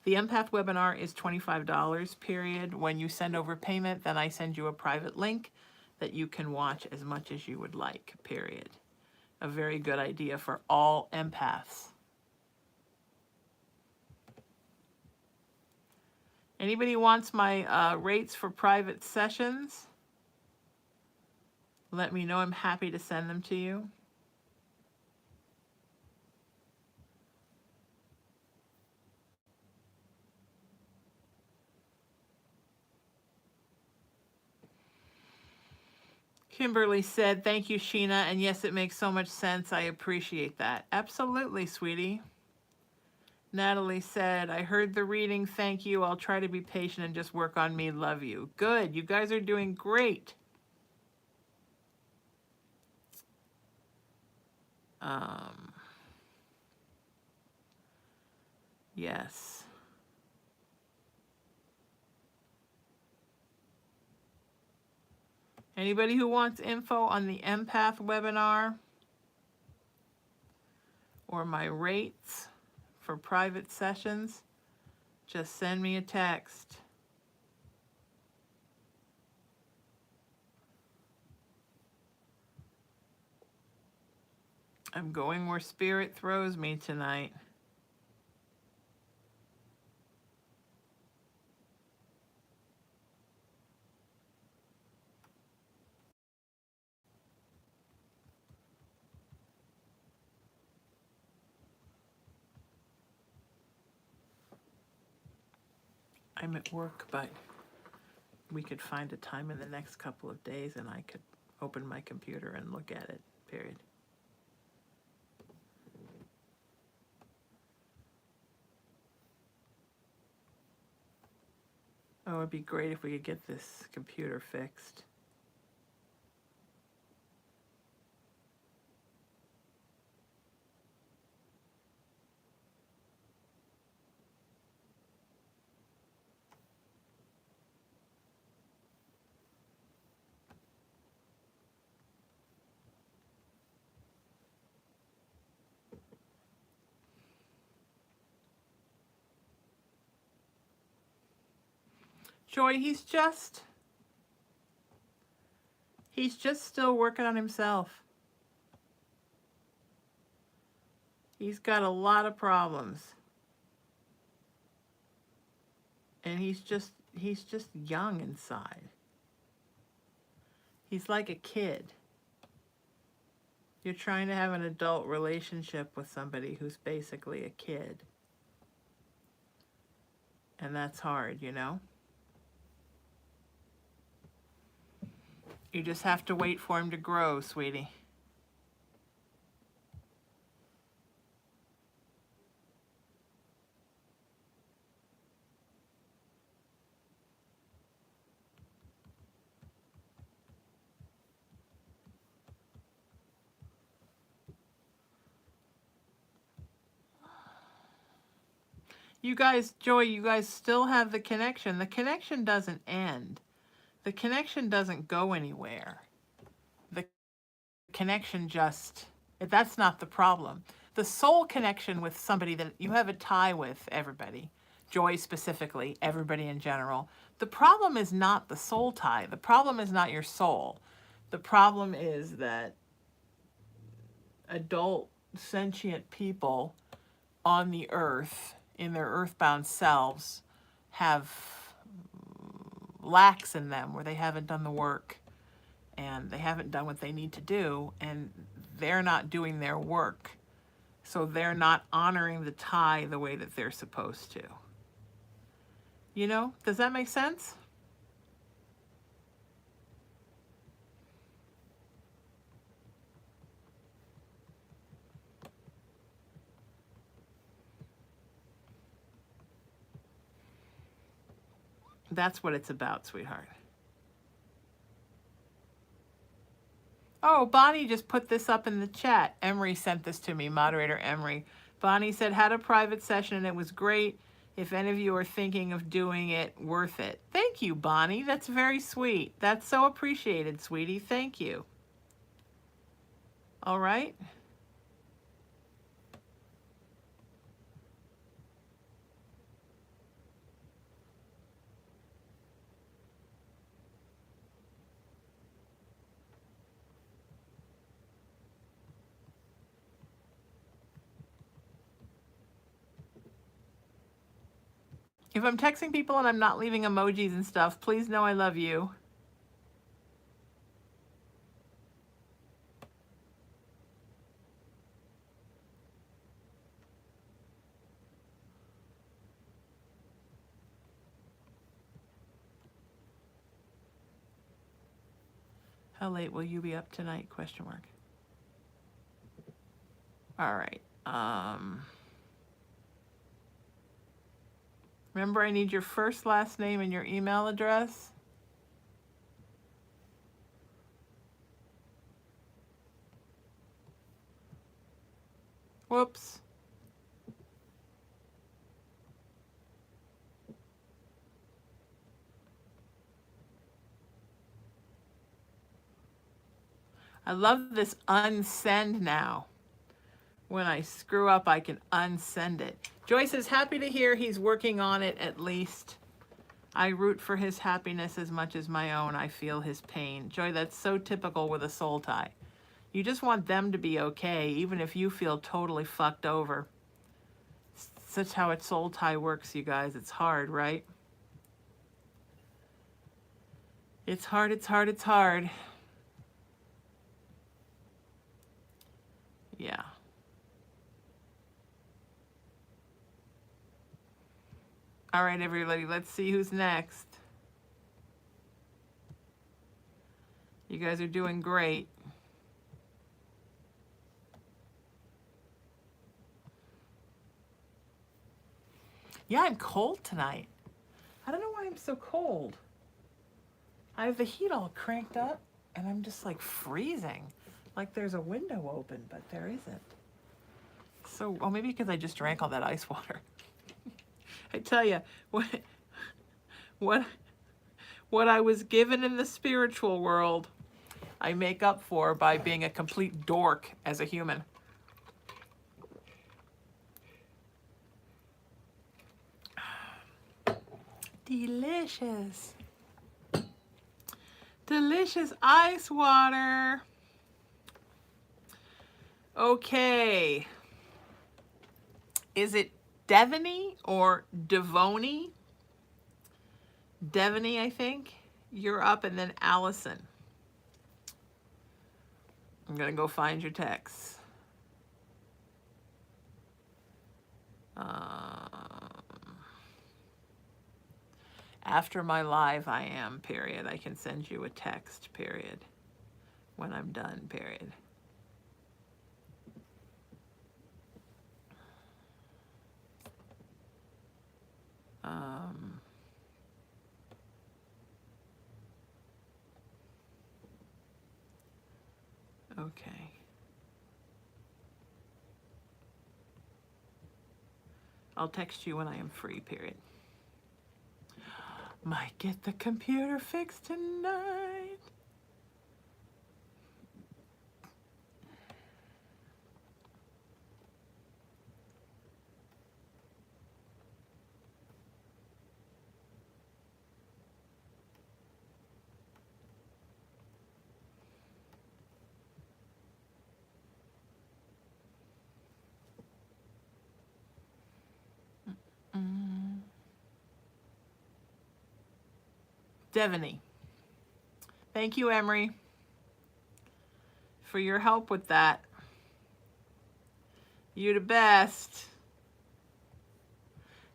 The empath webinar is $25, period. When you send over payment, then I send you a private link that you can watch as much as you would like, period. A very good idea for all empaths. Anybody wants my rates for private sessions? Let me know. I'm happy to send them to you. Kimberly said, thank you, Sheena. And yes, it makes so much sense. I appreciate that. Absolutely, sweetie. Natalie said, I heard the reading. Thank you. I'll try to be patient and just work on me. Love you. Good. You guys are doing great. Yes. Anybody who wants info on the empath webinar or my rates for private sessions, just send me a text. I'm going where spirit throws me tonight. I'm at work, but we could find a time in the next couple of days and I could open my computer and look at it, period. Oh, it'd be great if we could get this computer fixed. Joy, he's just still working on himself. He's got a lot of problems. And he's just young inside. He's like a kid. You're trying to have an adult relationship with somebody who's basically a kid. And that's hard, you know? You just have to wait for him to grow, sweetie. You guys, Joy, you guys still have the connection. The connection doesn't end. The connection doesn't go anywhere. The connection just, that's not the problem. The soul connection with somebody that you have a tie with, everybody, Joy specifically, everybody in general. The problem is not the soul tie. The problem is not your soul. The problem is that adult sentient people on the earth, in their earthbound selves, have lacks in them where they haven't done the work and they haven't done what they need to do, and they're not doing their work. So they're not honoring the tie the way that they're supposed to. You know, does that make sense? That's what it's about, sweetheart. Oh, Bonnie just put this up in the chat. Emery sent this to me, moderator Emery. Bonnie said, had a private session and it was great. If any of you are thinking of doing it, worth it. Thank you, Bonnie. That's very sweet. That's so appreciated, sweetie. Thank you. All right. If I'm texting people and I'm not leaving emojis and stuff, please know I love you. How late will you be up tonight? Question mark. All right. Remember, I need your first, last name, and your email address. Whoops. I love this unsend now. When I screw up, I can unsend it. Joyce is happy to hear he's working on it at least. I root for his happiness as much as my own. I feel his pain. Joy, that's so typical with a soul tie. You just want them to be okay, even if you feel totally fucked over. Such how a soul tie works, you guys. It's hard, right? It's hard, it's hard, it's hard. Yeah. All right, everybody, let's see who's next. You guys are doing great. Yeah, I'm cold tonight. I don't know why I'm so cold. I have the heat all cranked up, and I'm just like freezing. Like there's a window open, but there isn't. So, oh, maybe because I just drank all that ice water. I tell you, what I was given in the spiritual world, I make up for by being a complete dork as a human. Delicious. Delicious ice water. Okay. Is it Devaney or Devoni? Devaney, I think. You're up, and then Allison. I'm going to go find your text. After my live, I am, period. I can send you a text, period. When I'm done, period. Okay. I'll text you when I am free, period. Might get the computer fixed tonight. Devaney. Thank you, Emery, for your help with that. You're the best.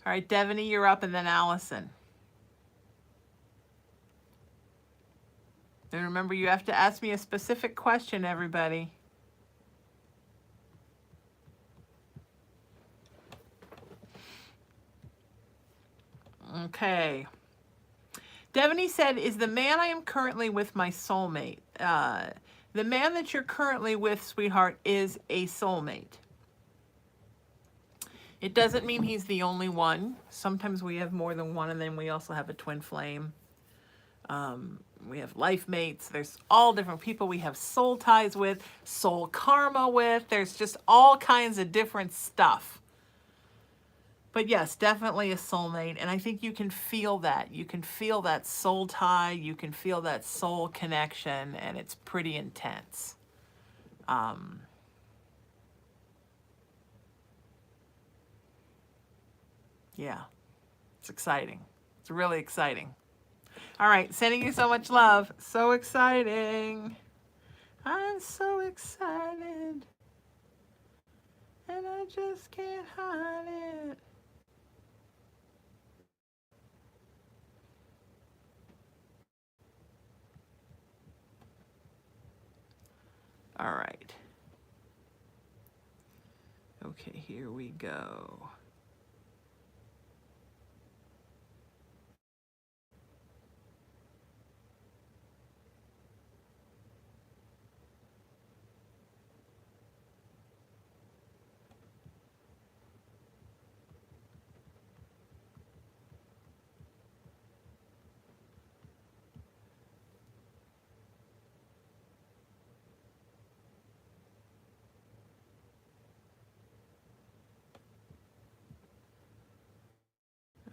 All right, Devaney, you're up, and then Allison. And remember, you have to ask me a specific question, everybody. Okay. Devaney said, is the man I am currently with my soulmate? The man that you're currently with, sweetheart, is a soulmate. It doesn't mean he's the only one. Sometimes we have more than one, and then we also have a twin flame. We have life mates. There's all different people we have soul ties with, soul karma with. There's just all kinds of different stuff. But yes, definitely a soulmate. And I think you can feel that. You can feel that soul tie. You can feel that soul connection. And it's pretty intense. Yeah, it's exciting. It's really exciting. All right, sending you so much love. So exciting. I'm so excited. And I just can't hide it. All right. Okay, here we go.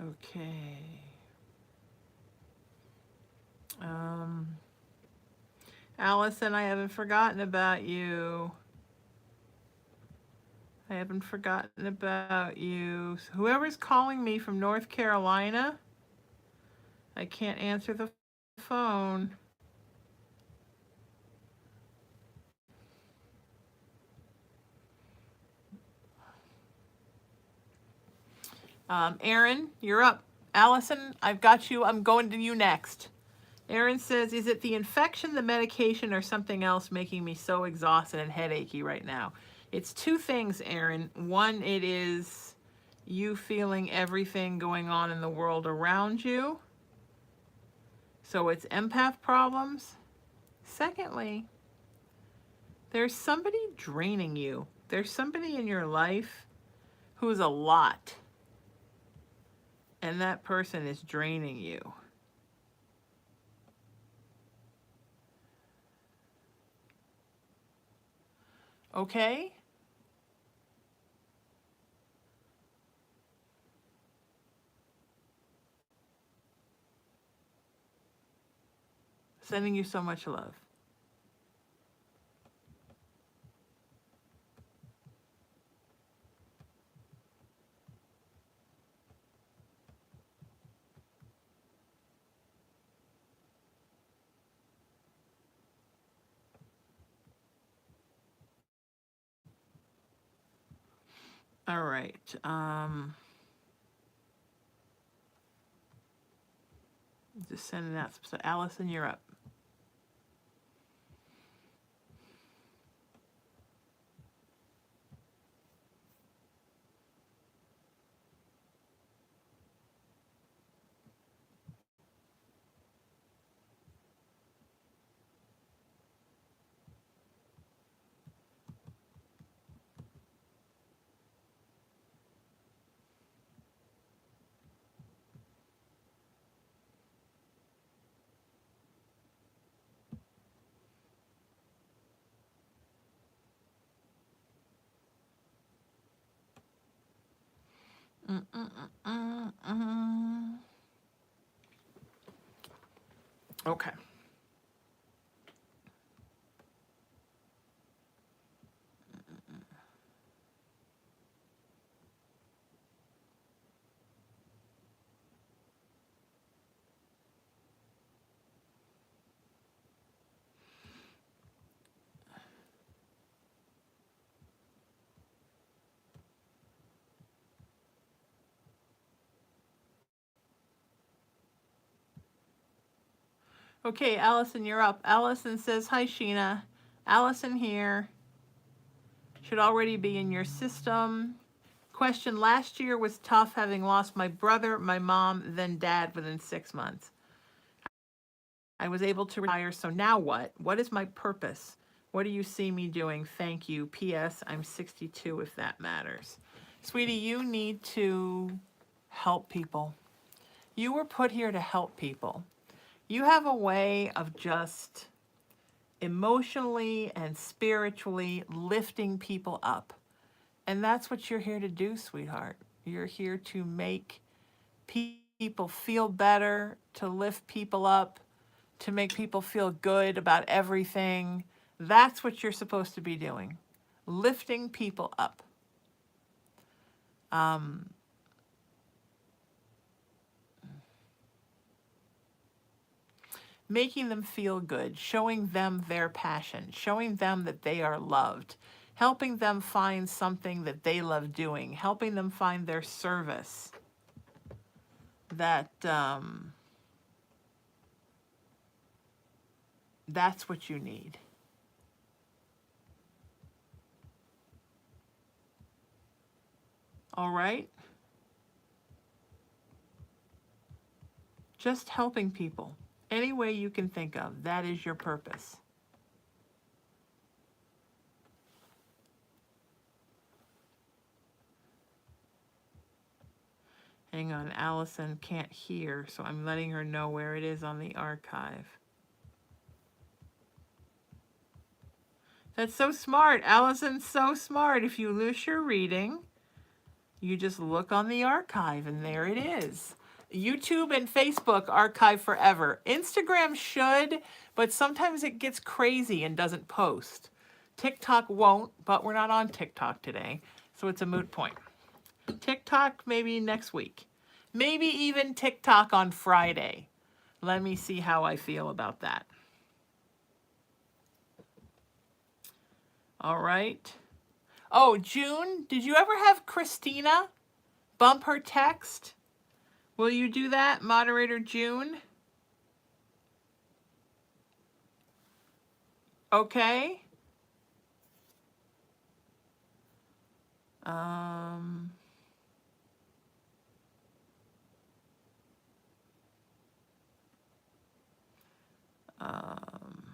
Okay. Allison, I haven't forgotten about you. I haven't forgotten about you. Whoever's calling me from North Carolina, I can't answer the phone. Aaron, you're up. Allison, I've got you. I'm going to you next. Aaron says, is it the infection, the medication, or something else making me so exhausted and headachy right now? It's two things, Aaron. One, it is you feeling everything going on in the world around you. So it's empath problems. Secondly, there's somebody draining you. There's somebody in your life who's a lot. And that person is draining you. Okay? Sending you so much love. All right. Just sending out. So Allison, you're up. Okay. Okay, Allison, you're up. Allison says, hi, Sheena. Allison here. Should already be in your system. Question, last year was tough having lost my brother, my mom, then dad within 6 months. I was able to retire, so now what? What is my purpose? What do you see me doing? Thank you. P.S. I'm 62 if that matters. Sweetie, you need to help people. You were put here to help people. You have a way of just emotionally and spiritually lifting people up. And that's what you're here to do, sweetheart. You're here to make people feel better, to lift people up, to make people feel good about everything. That's what you're supposed to be doing, lifting people up. Making them feel good, showing them their passion, showing them that they are loved, helping them find something that they love doing, helping them find their service that that's what you need. All right? Just helping people. Any way you can think of, that is your purpose. Hang on, Allison can't hear, so I'm letting her know where it is on the archive. That's so smart. Allison's so smart. If you lose your reading, you just look on the archive and there it is. YouTube and Facebook archive forever. Instagram should, but sometimes it gets crazy and doesn't post. TikTok won't, but we're not on TikTok today, so it's a moot point. TikTok maybe next week. Maybe even TikTok on Friday. Let me see how I feel about that. All right. Oh, June, did you ever have Christina bump her text? Will you do that, moderator June? Okay. Um, um,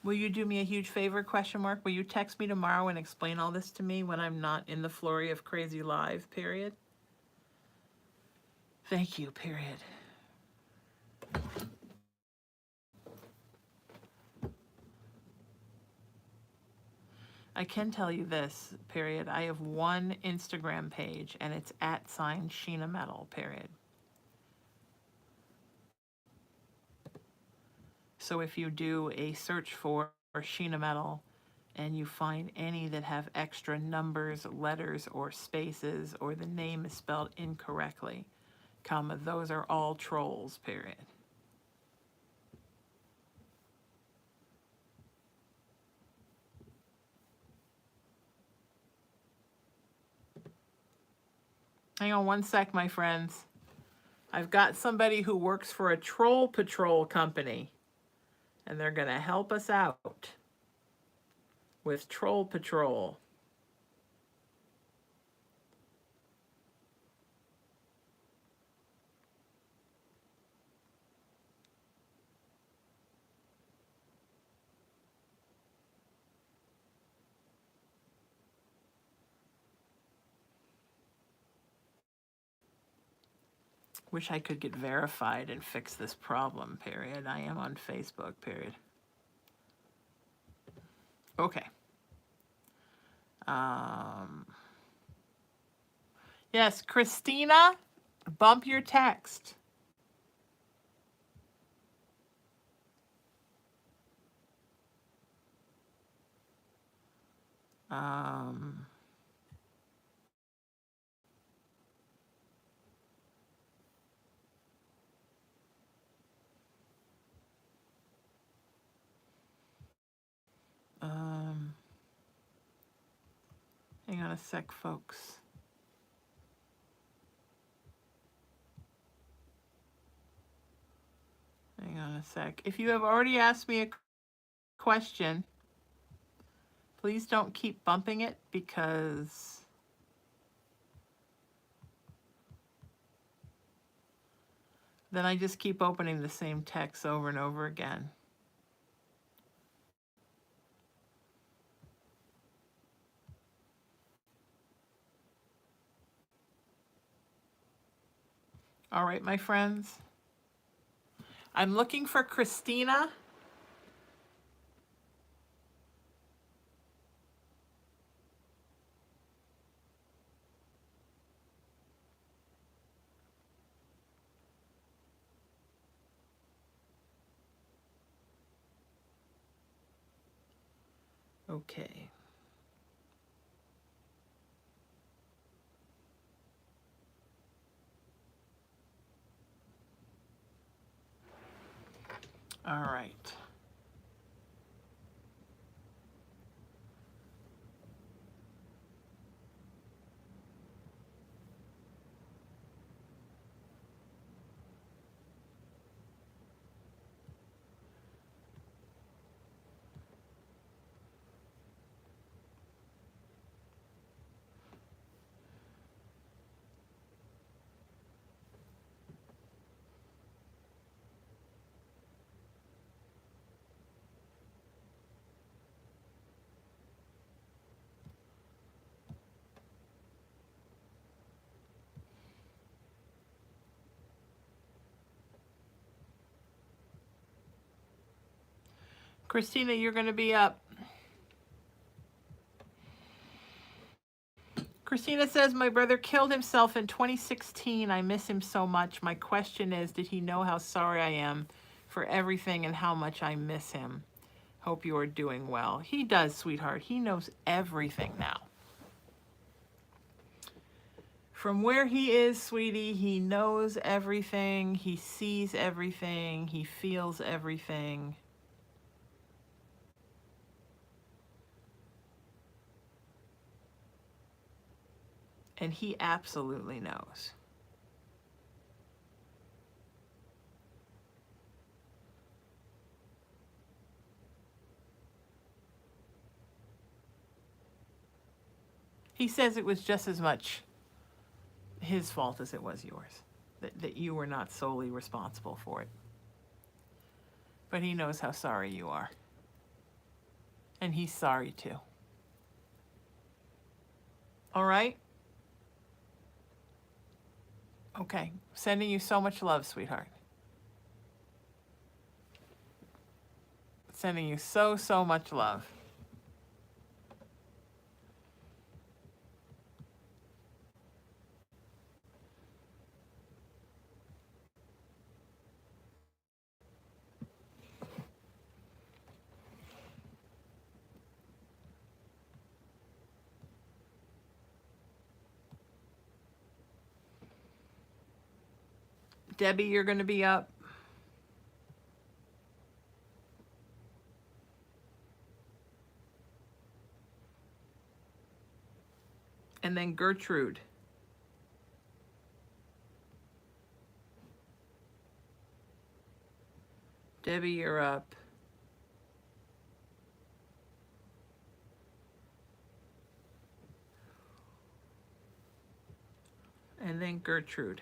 will you do me a huge favor, question mark? Will you text me tomorrow and explain all this to me when I'm not in the flurry of crazy live, period? Thank you, period. I can tell you this, period. I have one Instagram page and it's @ Sheena Metal, period. So if you do a search for Sheena Metal and you find any that have extra numbers, letters, or spaces, or the name is spelled incorrectly, comma, those are all trolls, period. Hang on one sec, my friends. I've got somebody who works for a troll patrol company, and they're going to help us out with Troll Patrol. Wish I could get verified and fix this problem, period. I am on Facebook, period. Okay. Yes, Christina, bump your text. Um, um, hang on a sec, folks. Hang on a sec. If you have already asked me a question, please don't keep bumping it, because then I just keep opening the same text over and over again. All right, my friends. I'm looking for Christina. Okay. All right. Christina, you're going to be up. Christina says, my brother killed himself in 2016. I miss him so much. My question is, did he know how sorry I am for everything and how much I miss him? Hope you are doing well. He does, sweetheart. He knows everything now. From where he is, sweetie, he knows everything. He sees everything. He feels everything. And he absolutely knows. He says it was just as much his fault as it was yours, that you were not solely responsible for it. But he knows how sorry you are. And he's sorry too. All right? Okay. Sending you so much love, sweetheart. Sending you so, so much love. Debbie, you're going to be up. And then Gertrude. Debbie, you're up. And then Gertrude.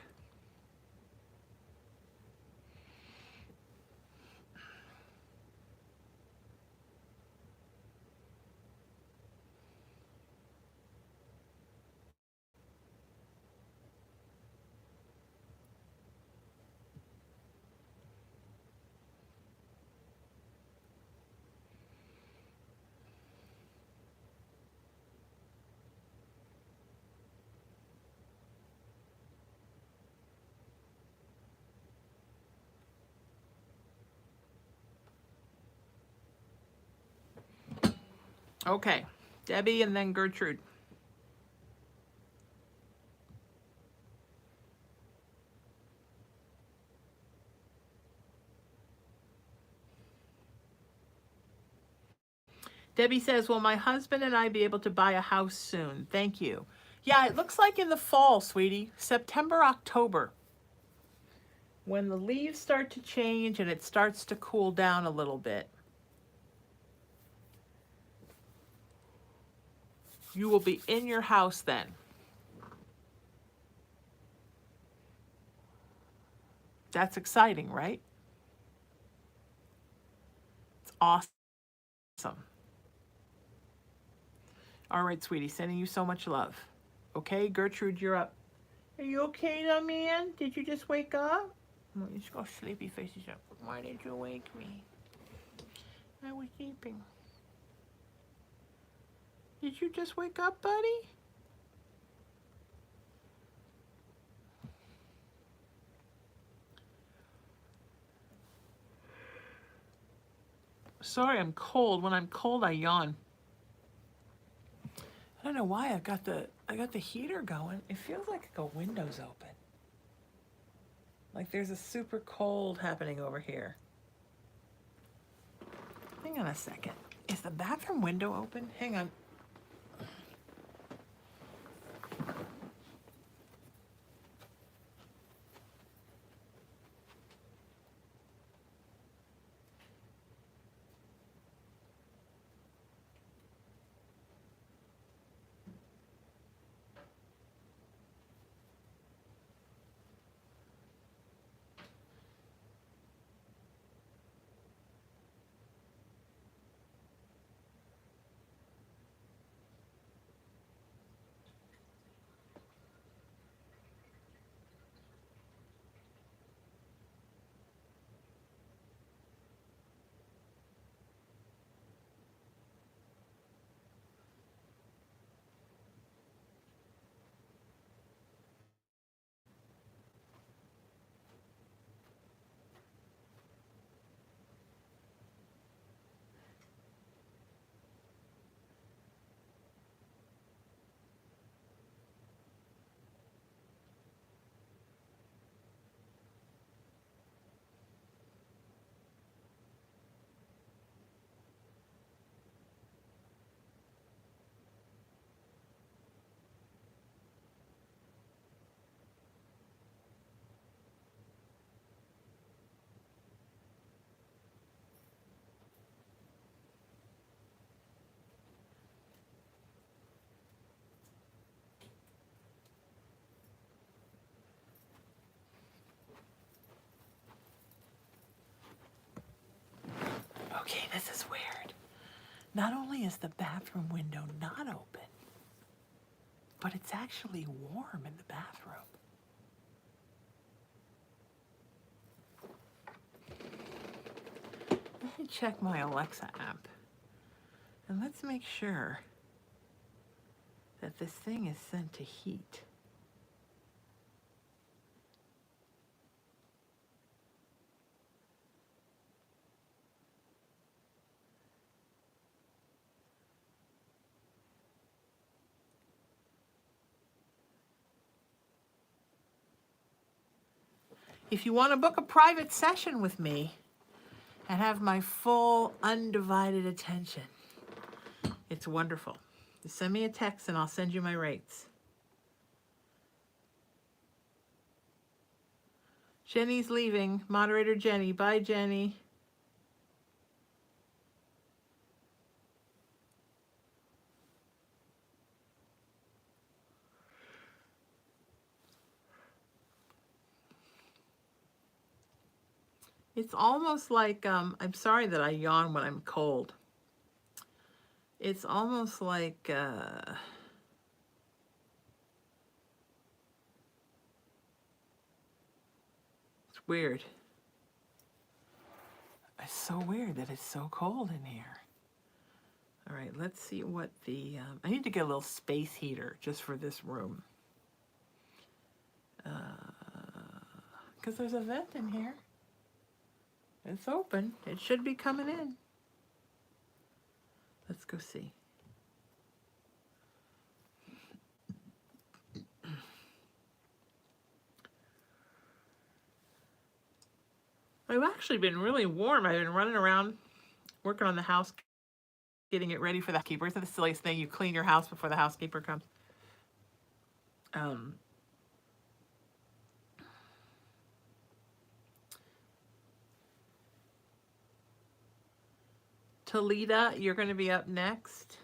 Okay, Debbie and then Gertrude. Debbie says, will my husband and I be able to buy a house soon? Thank you. Yeah, it looks like in the fall, sweetie. September, October. When the leaves start to change and it starts to cool down a little bit, you will be in your house then. That's exciting, right? It's awesome. All right, sweetie, sending you so much love. Okay, Gertrude, you're up. Are you okay now, man? Did you just wake up? Oh, you just got sleepy faces up. Why did you wake me? I was sleeping. Did you just wake up, buddy? Sorry, I'm cold. When I'm cold, I yawn. I don't know why I got the heater going. It feels like the window's open. Like there's a super cold happening over here. Hang on a second. Is the bathroom window open? Hang on. Okay, this is weird. Not only is the bathroom window not open, but it's actually warm in the bathroom. Let me check my Alexa app. And let's make sure that this thing is sent to heat. If you want to book a private session with me and have my full undivided attention, it's wonderful. Just send me a text and I'll send you my rates. Jenny's leaving. Moderator Jenny. Bye, Jenny. It's almost like, I'm sorry that I yawn when I'm cold. It's almost like, it's weird. It's so weird that it's so cold in here. All right, let's see what the, I need to get a little space heater just for this room. Because there's a vent in here. It's open. It should be coming in. Let's go see. I've actually been really warm. I've been running around working on the house, getting it ready for the housekeeper. Isn't the silliest thing? You clean your house before the housekeeper comes. Um, Talita, you're going to be up next.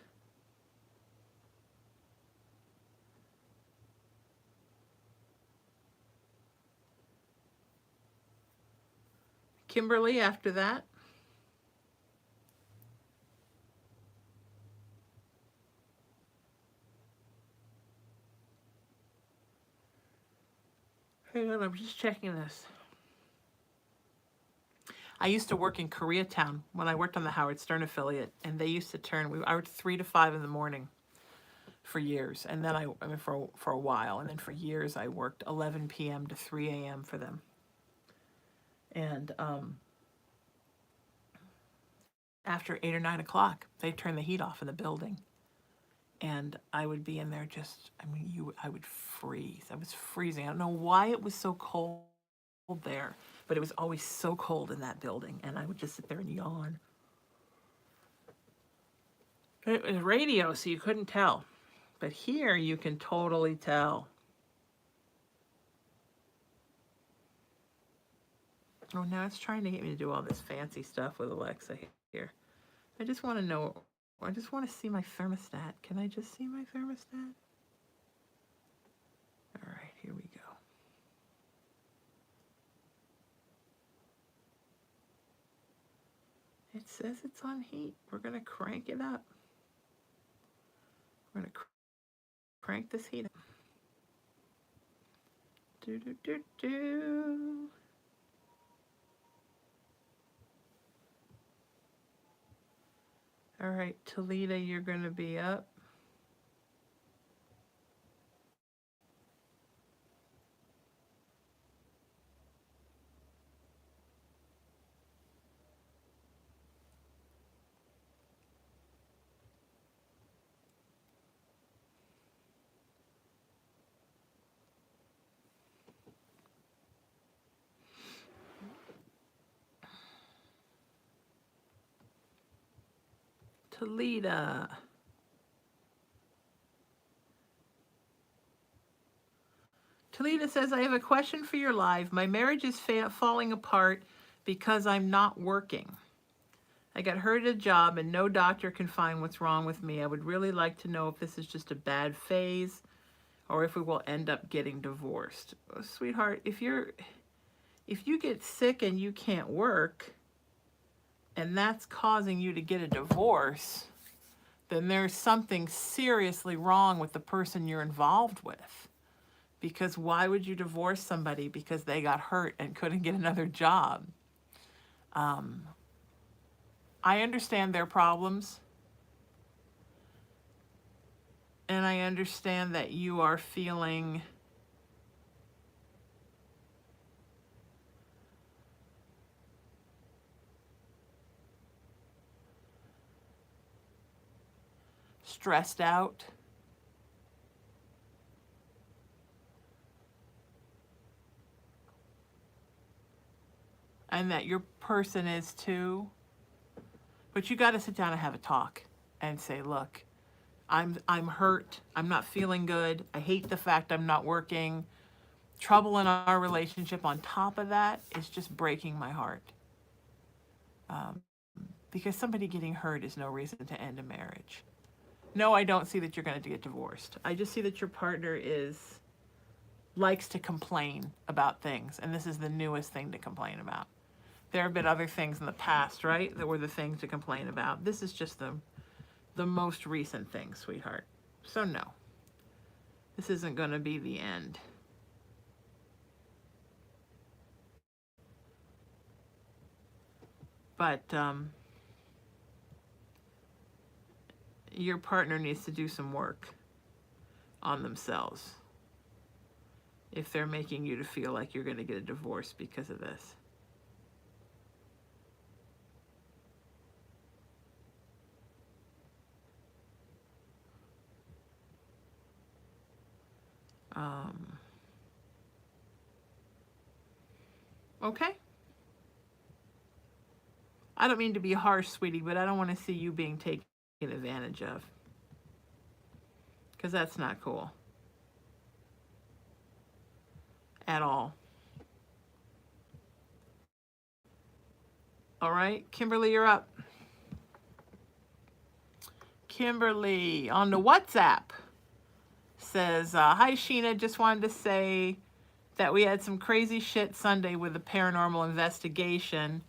Kimberly after that. Hang on, I'm just checking this. I used to work in Koreatown when I worked on the Howard Stern affiliate, and they used to turn. I worked 3 to 5 in the morning for years, and then I mean for a while, and then for years I worked 11 p.m. to 3 a.m. for them. And after 8 or 9 o'clock, they turned the heat off in the building, and I would be in there just. I mean, I would freeze. I was freezing. I don't know why it was so cold there, but it was always so cold in that building, and I would just sit there and yawn. It was radio, so you couldn't tell. But here you can totally tell. Oh, now it's trying to get me to do all this fancy stuff with Alexa here. I just want to know, I just want to see my thermostat. Can I just see my thermostat? All right, here we go. It says it's on heat. We're going to crank it up. We're going to crank this heat up. Do, do, do, do. All right, Talita, you're going to be up. Talita. Talita says, I have a question for your live. My marriage is falling apart because I'm not working. I got hurt at a job and no doctor can find what's wrong with me. I would really like to know if this is just a bad phase or if we will end up getting divorced. Oh, sweetheart, if you get sick and you can't work and that's causing you to get a divorce, then there's something seriously wrong with the person you're involved with. Because why would you divorce somebody because they got hurt and couldn't get another job? I understand their problems. And I understand that you are feeling stressed out. And that your person is too. But you got to sit down and have a talk and say, look, I'm hurt. I'm not feeling good. I hate the fact I'm not working. Trouble in our relationship on top of that is just breaking my heart. Because somebody getting hurt is no reason to end a marriage. No, I don't see that you're going to get divorced. I just see that your partner likes to complain about things, and this is the newest thing to complain about. There have been other things in the past, right, that were the things to complain about. This is just the most recent thing, sweetheart. So no, this isn't going to be the end. But your partner needs to do some work on themselves if they're making you to feel like you're going to get a divorce because of this. Okay. I don't mean to be harsh, sweetie, but I don't want to see you being taken advantage of. Because that's not cool. At all. All right, Kimberly, you're up. Kimberly on the WhatsApp says, hi, Sheena. Just wanted to say that we had some crazy shit Sunday with the paranormal investigation.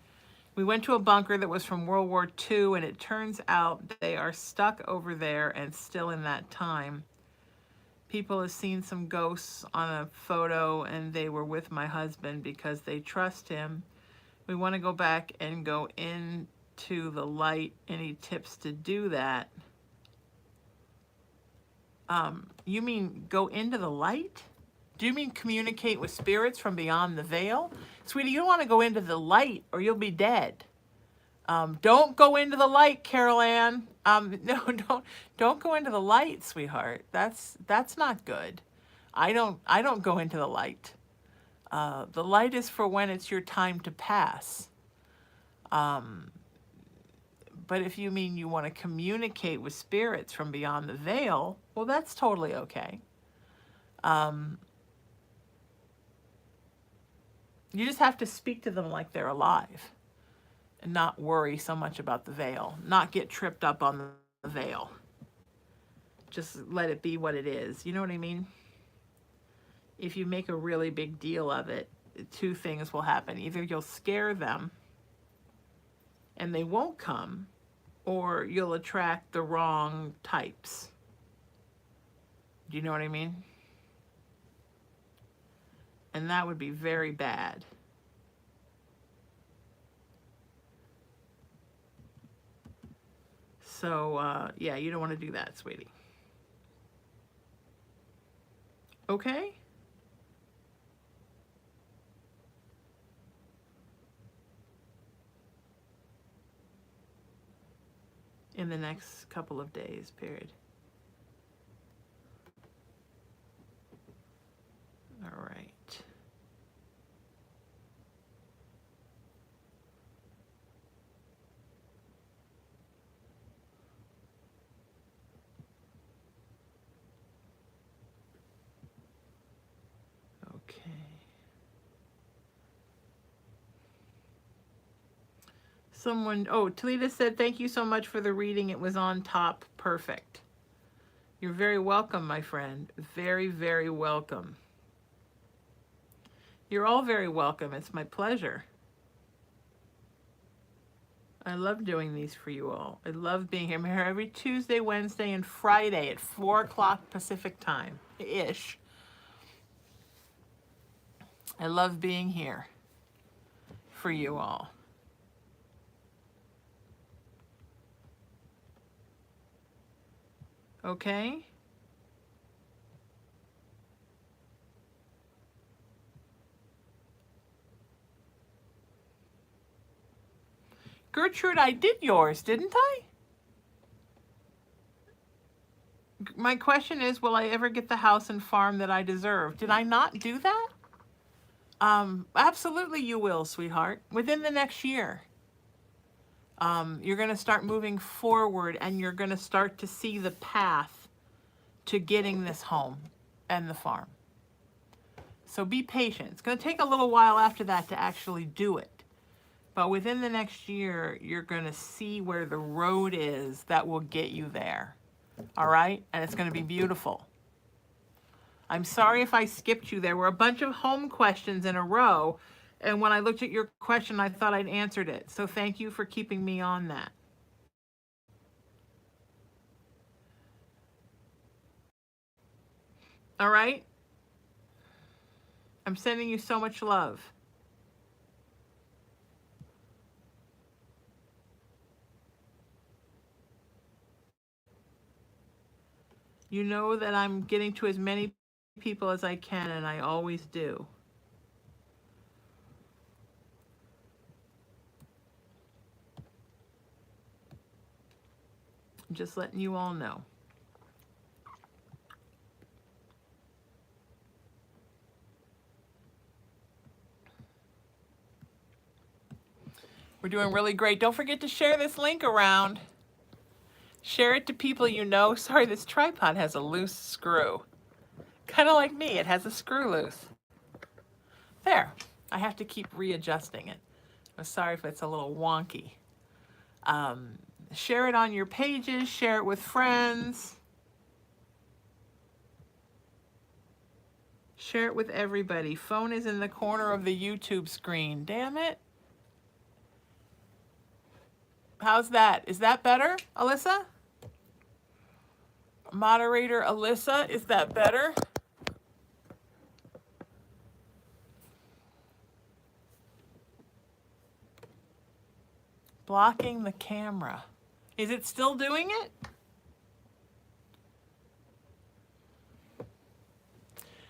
We went to a bunker that was from World War II, and it turns out they are stuck over there and still in that time. People have seen some ghosts on a photo, and they were with my husband because they trust him. We want to go back and go into the light. Any tips to do that? You mean go into the light? Do you mean communicate with spirits from beyond the veil? Sweetie, you don't want to go into the light or you'll be dead. Don't go into the light, Carol Ann. No, don't go into the light, sweetheart. That's not good. I don't go into the light. The light is for when it's your time to pass. But if you mean you want to communicate with spirits from beyond the veil, well, that's totally okay. You just have to speak to them like they're alive and not worry so much about the veil, not get tripped up on the veil. Just let it be what it is. You know what I mean? If you make a really big deal of it, two things will happen. Either you'll scare them and they won't come, or you'll attract the wrong types. Do you know what I mean? And that would be very bad. So, yeah, you don't want to do that, sweetie. Okay? In the next couple of days, period. All right. Okay. Someone, oh, Talita said, thank you so much for the reading. It was on top. Perfect. You're very welcome, my friend. Very, very welcome. You're all very welcome. It's my pleasure. I love doing these for you all. I love being here. I'm here every Tuesday, Wednesday, and Friday at 4 o'clock Pacific time-ish. I love being here for you all. Okay? Gertrude, I did yours, didn't I? My question is, will I ever get the house and farm that I deserve? Did I not do that? Absolutely you will, sweetheart. Within the next year. You're going to start moving forward and you're going to start to see the path to getting this home and the farm. So be patient. It's going to take a little while after that to actually do it. But within the next year, you're going to see where the road is that will get you there. All right? And it's going to be beautiful. I'm sorry if I skipped you. There were a bunch of home questions in a row. And when I looked at your question, I thought I'd answered it. So thank you for keeping me on that. All right? I'm sending you so much love. You know that I'm getting to as many people as I can, and I always do. I'm just letting you all know. We're doing really great. Don't forget to share this link around. Share it to people you know. Sorry, this tripod has a loose screw. Kind of like me, it has a screw loose. There, I have to keep readjusting it. I'm sorry if it's a little wonky. Share it on your pages, share it with friends. Share it with everybody. Phone is in the corner of the YouTube screen. Damn it. How's that? Is that better, Alyssa? Moderator Alyssa, is that better? Blocking the camera. Is it still doing it?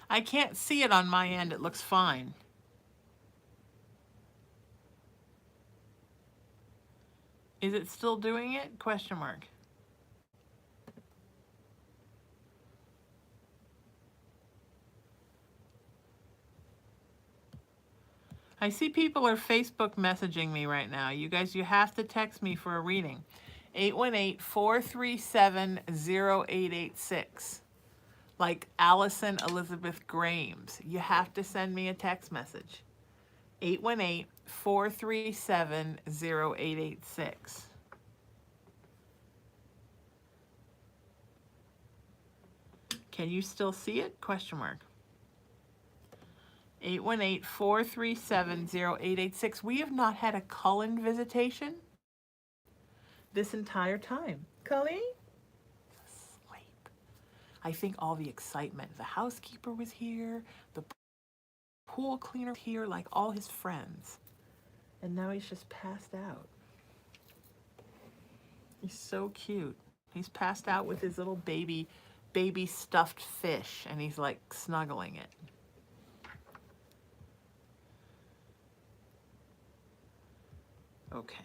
I can't see it on my end. It looks fine. Is it still doing it? Question mark. I see people are Facebook messaging me right now. You guys, you have to text me for a reading. 818-437-0886. Like Allison Elizabeth Grames. You have to send me a text message. 818-437-0886. Can you still see it? Question mark. 818-437-0886. We have not had a Cullen visitation this entire time. Cullen? Sleep. I think all the excitement. The housekeeper was here. The pool cleaner here, like all his friends. And now he's just passed out. He's so cute. He's passed out with his little baby stuffed fish, and he's like snuggling it. Okay.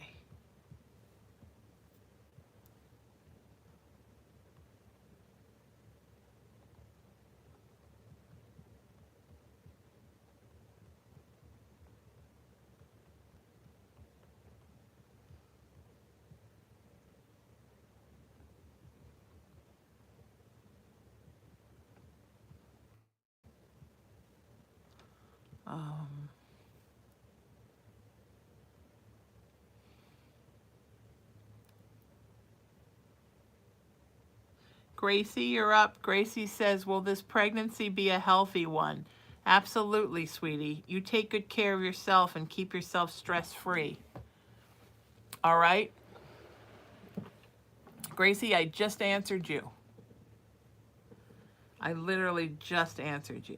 Gracie, you're up. Gracie says, will this pregnancy be a healthy one? Absolutely, sweetie. You take good care of yourself and keep yourself stress-free. All right? Gracie, I just answered you. I literally just answered you.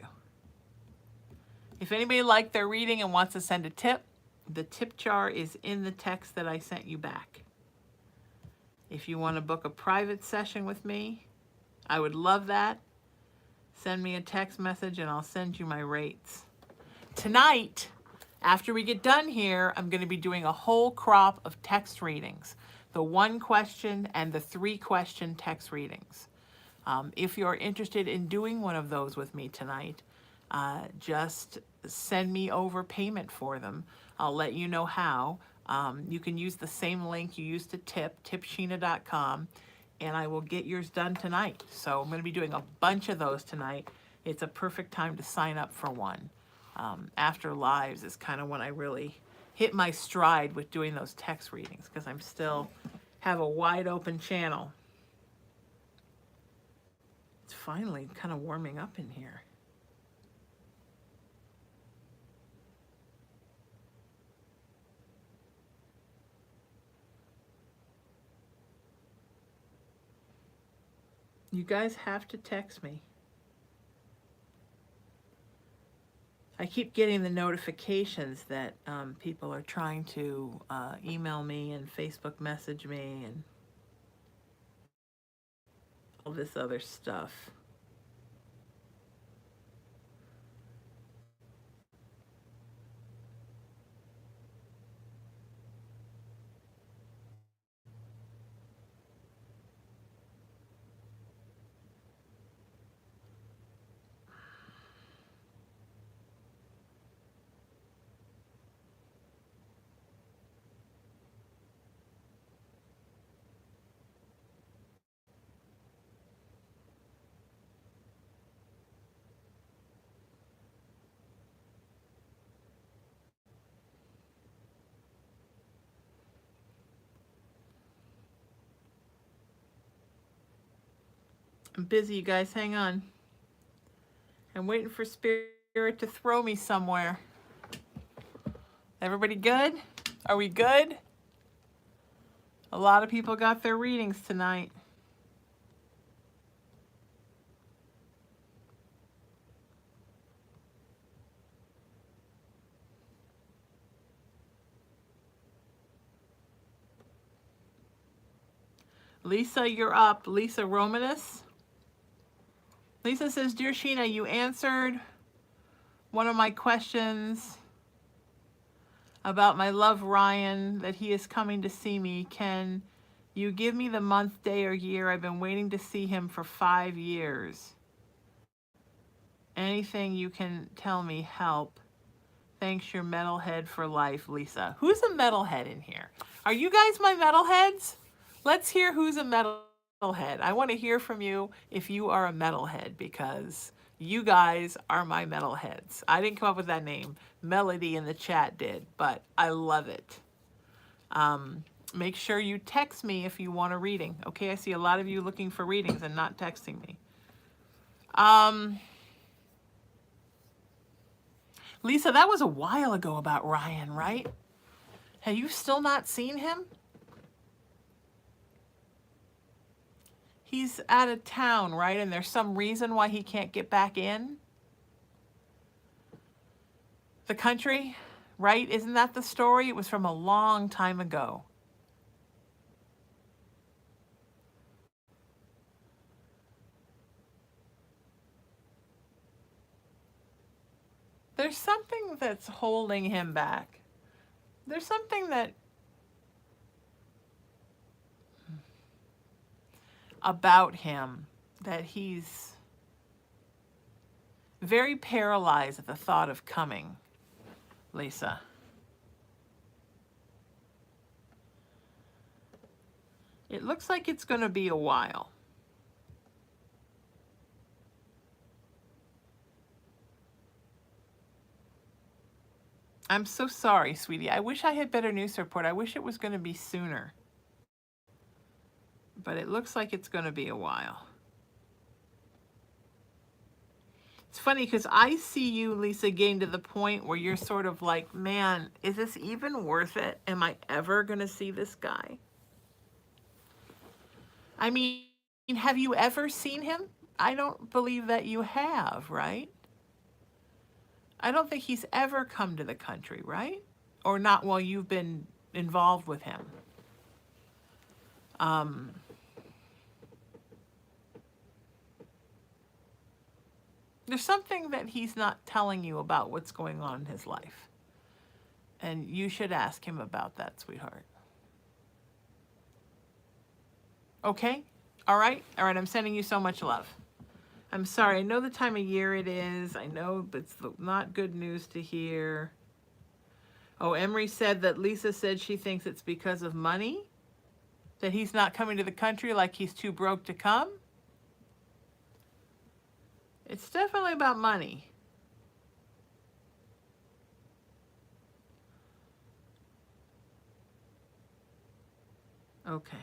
If anybody liked their reading and wants to send a tip, the tip jar is in the text that I sent you back. If you want to book a private session with me, I would love that. Send me a text message and I'll send you my rates. Tonight, after we get done here, I'm going to be doing a whole crop of text readings. The 1 question and the 3 question text readings. If you're interested in doing one of those with me tonight, just send me over payment for them. I'll let you know how. You can use the same link you used to tip, tipsheena.com, and I will get yours done tonight. So I'm going to be doing a bunch of those tonight. It's a perfect time to sign up for one. After lives is kind of when I really hit my stride with doing those text readings, because I'm still have a wide open channel. It's finally kind of warming up in here. You guys have to text me. I keep getting the notifications that people are trying to email me and Facebook message me and all this other stuff. I'm busy, you guys. Hang on. I'm waiting for Spirit to throw me somewhere. Everybody good? Are we good? A lot of people got their readings tonight. Lisa, you're up. Lisa Romanus. Lisa says, Dear Sheena, you answered one of my questions about my love Ryan, that he is coming to see me. Can you give me the month, day, or year? I've been waiting to see him for 5 years. Anything you can tell me, help. Thanks, your metalhead for life, Lisa. Who's a metalhead in here? Are you guys my metalheads? Let's hear who's a metalhead. I want to hear from you if you are a metalhead, because you guys are my metalheads. I didn't come up with that name. Melody in the chat did, but I love it. Make sure you text me if you want a reading. Okay, I see a lot of you looking for readings and not texting me. Lisa, that was a while ago about Ryan, right? Have you still not seen him? He's out of town, right? And there's some reason why he can't get back in the country, right? Isn't that the story? It was from a long time ago. There's something that's holding him back. There's something that about him that he's very paralyzed at the thought of coming, Lisa. It looks like it's going to be a while. I'm so sorry, sweetie. I wish I had better news to report. I wish it was going to be sooner. But it looks like it's going to be a while. It's funny because I see you, Lisa, getting to the point where you're sort of like, man, is this even worth it? Am I ever going to see this guy? I mean, have you ever seen him? I don't believe that you have, right? I don't think he's ever come to the country, right? Or not while you've been involved with him. There's something that he's not telling you about what's going on in his life. And you should ask him about that, sweetheart. Okay? All right? All right, I'm sending you so much love. I'm sorry, I know the time of year it is. I know it's not good news to hear. Oh, Emery said that Lisa said she thinks it's because of money, that he's not coming to the country, like he's too broke to come. It's definitely about money. Okay.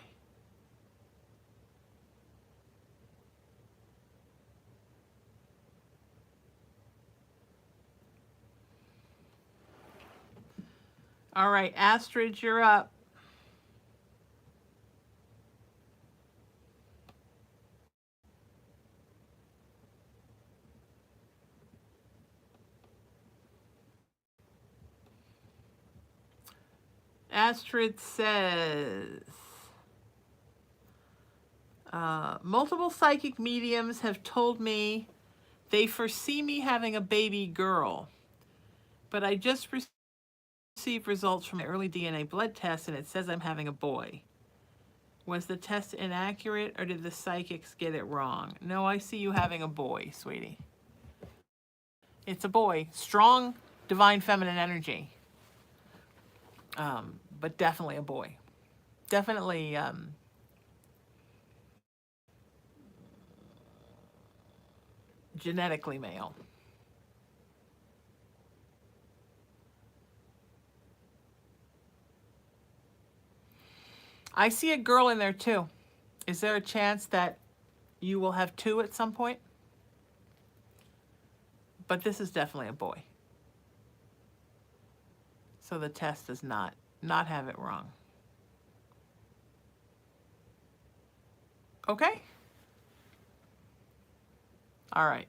All right, Astrid, you're up. Astrid says, multiple psychic mediums have told me they foresee me having a baby girl, but I just received results from my early DNA blood test and it says I'm having a boy. Was the test inaccurate or did the psychics get it wrong? No, I see you having a boy, sweetie. It's a boy. Strong, divine feminine energy. But definitely a boy. Definitely genetically male. I see a girl in there too. Is there a chance that You will have 2 at some point. But this is definitely a boy. So the test does not have it wrong. Okay? All right.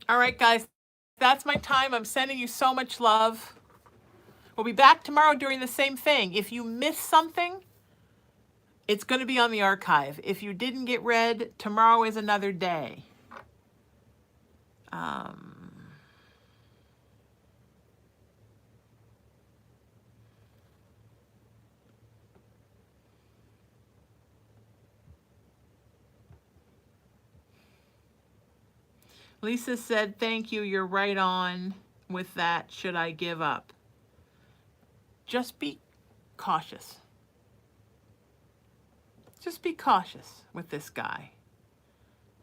All right, guys. That's my time. I'm sending you so much love. We'll be back tomorrow doing the same thing. If you miss something, it's going to be on the archive. If you didn't get read, tomorrow is another day. Lisa said, thank you. You're right on with that. Should I give up? Just be cautious. Just be cautious with this guy,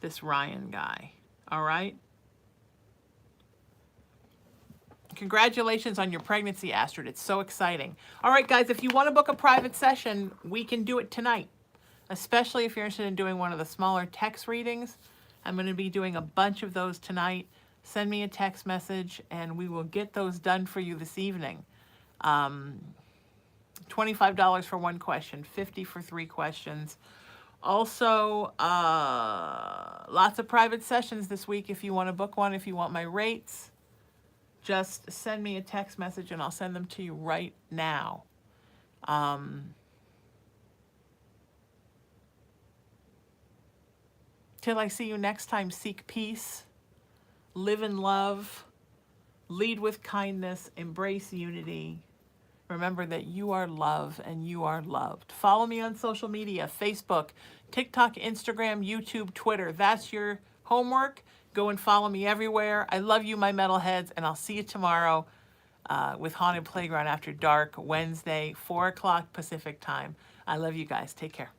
this Ryan guy. All right? Congratulations on your pregnancy, Astrid. It's so exciting. All right, guys, if you want to book a private session, we can do it tonight, especially if you're interested in doing one of the smaller text readings. I'm going to be doing a bunch of those tonight. Send me a text message, and we will get those done for you this evening. $25 for 1 question, $50 for 3 questions. Also, lots of private sessions this week if you want to book one, if you want my rates. Just send me a text message and I'll send them to you right now. Till I see you next time, seek peace, live in love, lead with kindness, embrace unity. Remember that you are love and you are loved. Follow me on social media, Facebook, TikTok, Instagram, YouTube, Twitter. That's your homework. Go and follow me everywhere. I love you, my metalheads, and I'll see you tomorrow with Haunted Playground After Dark, Wednesday, 4 o'clock Pacific time. I love you guys. Take care.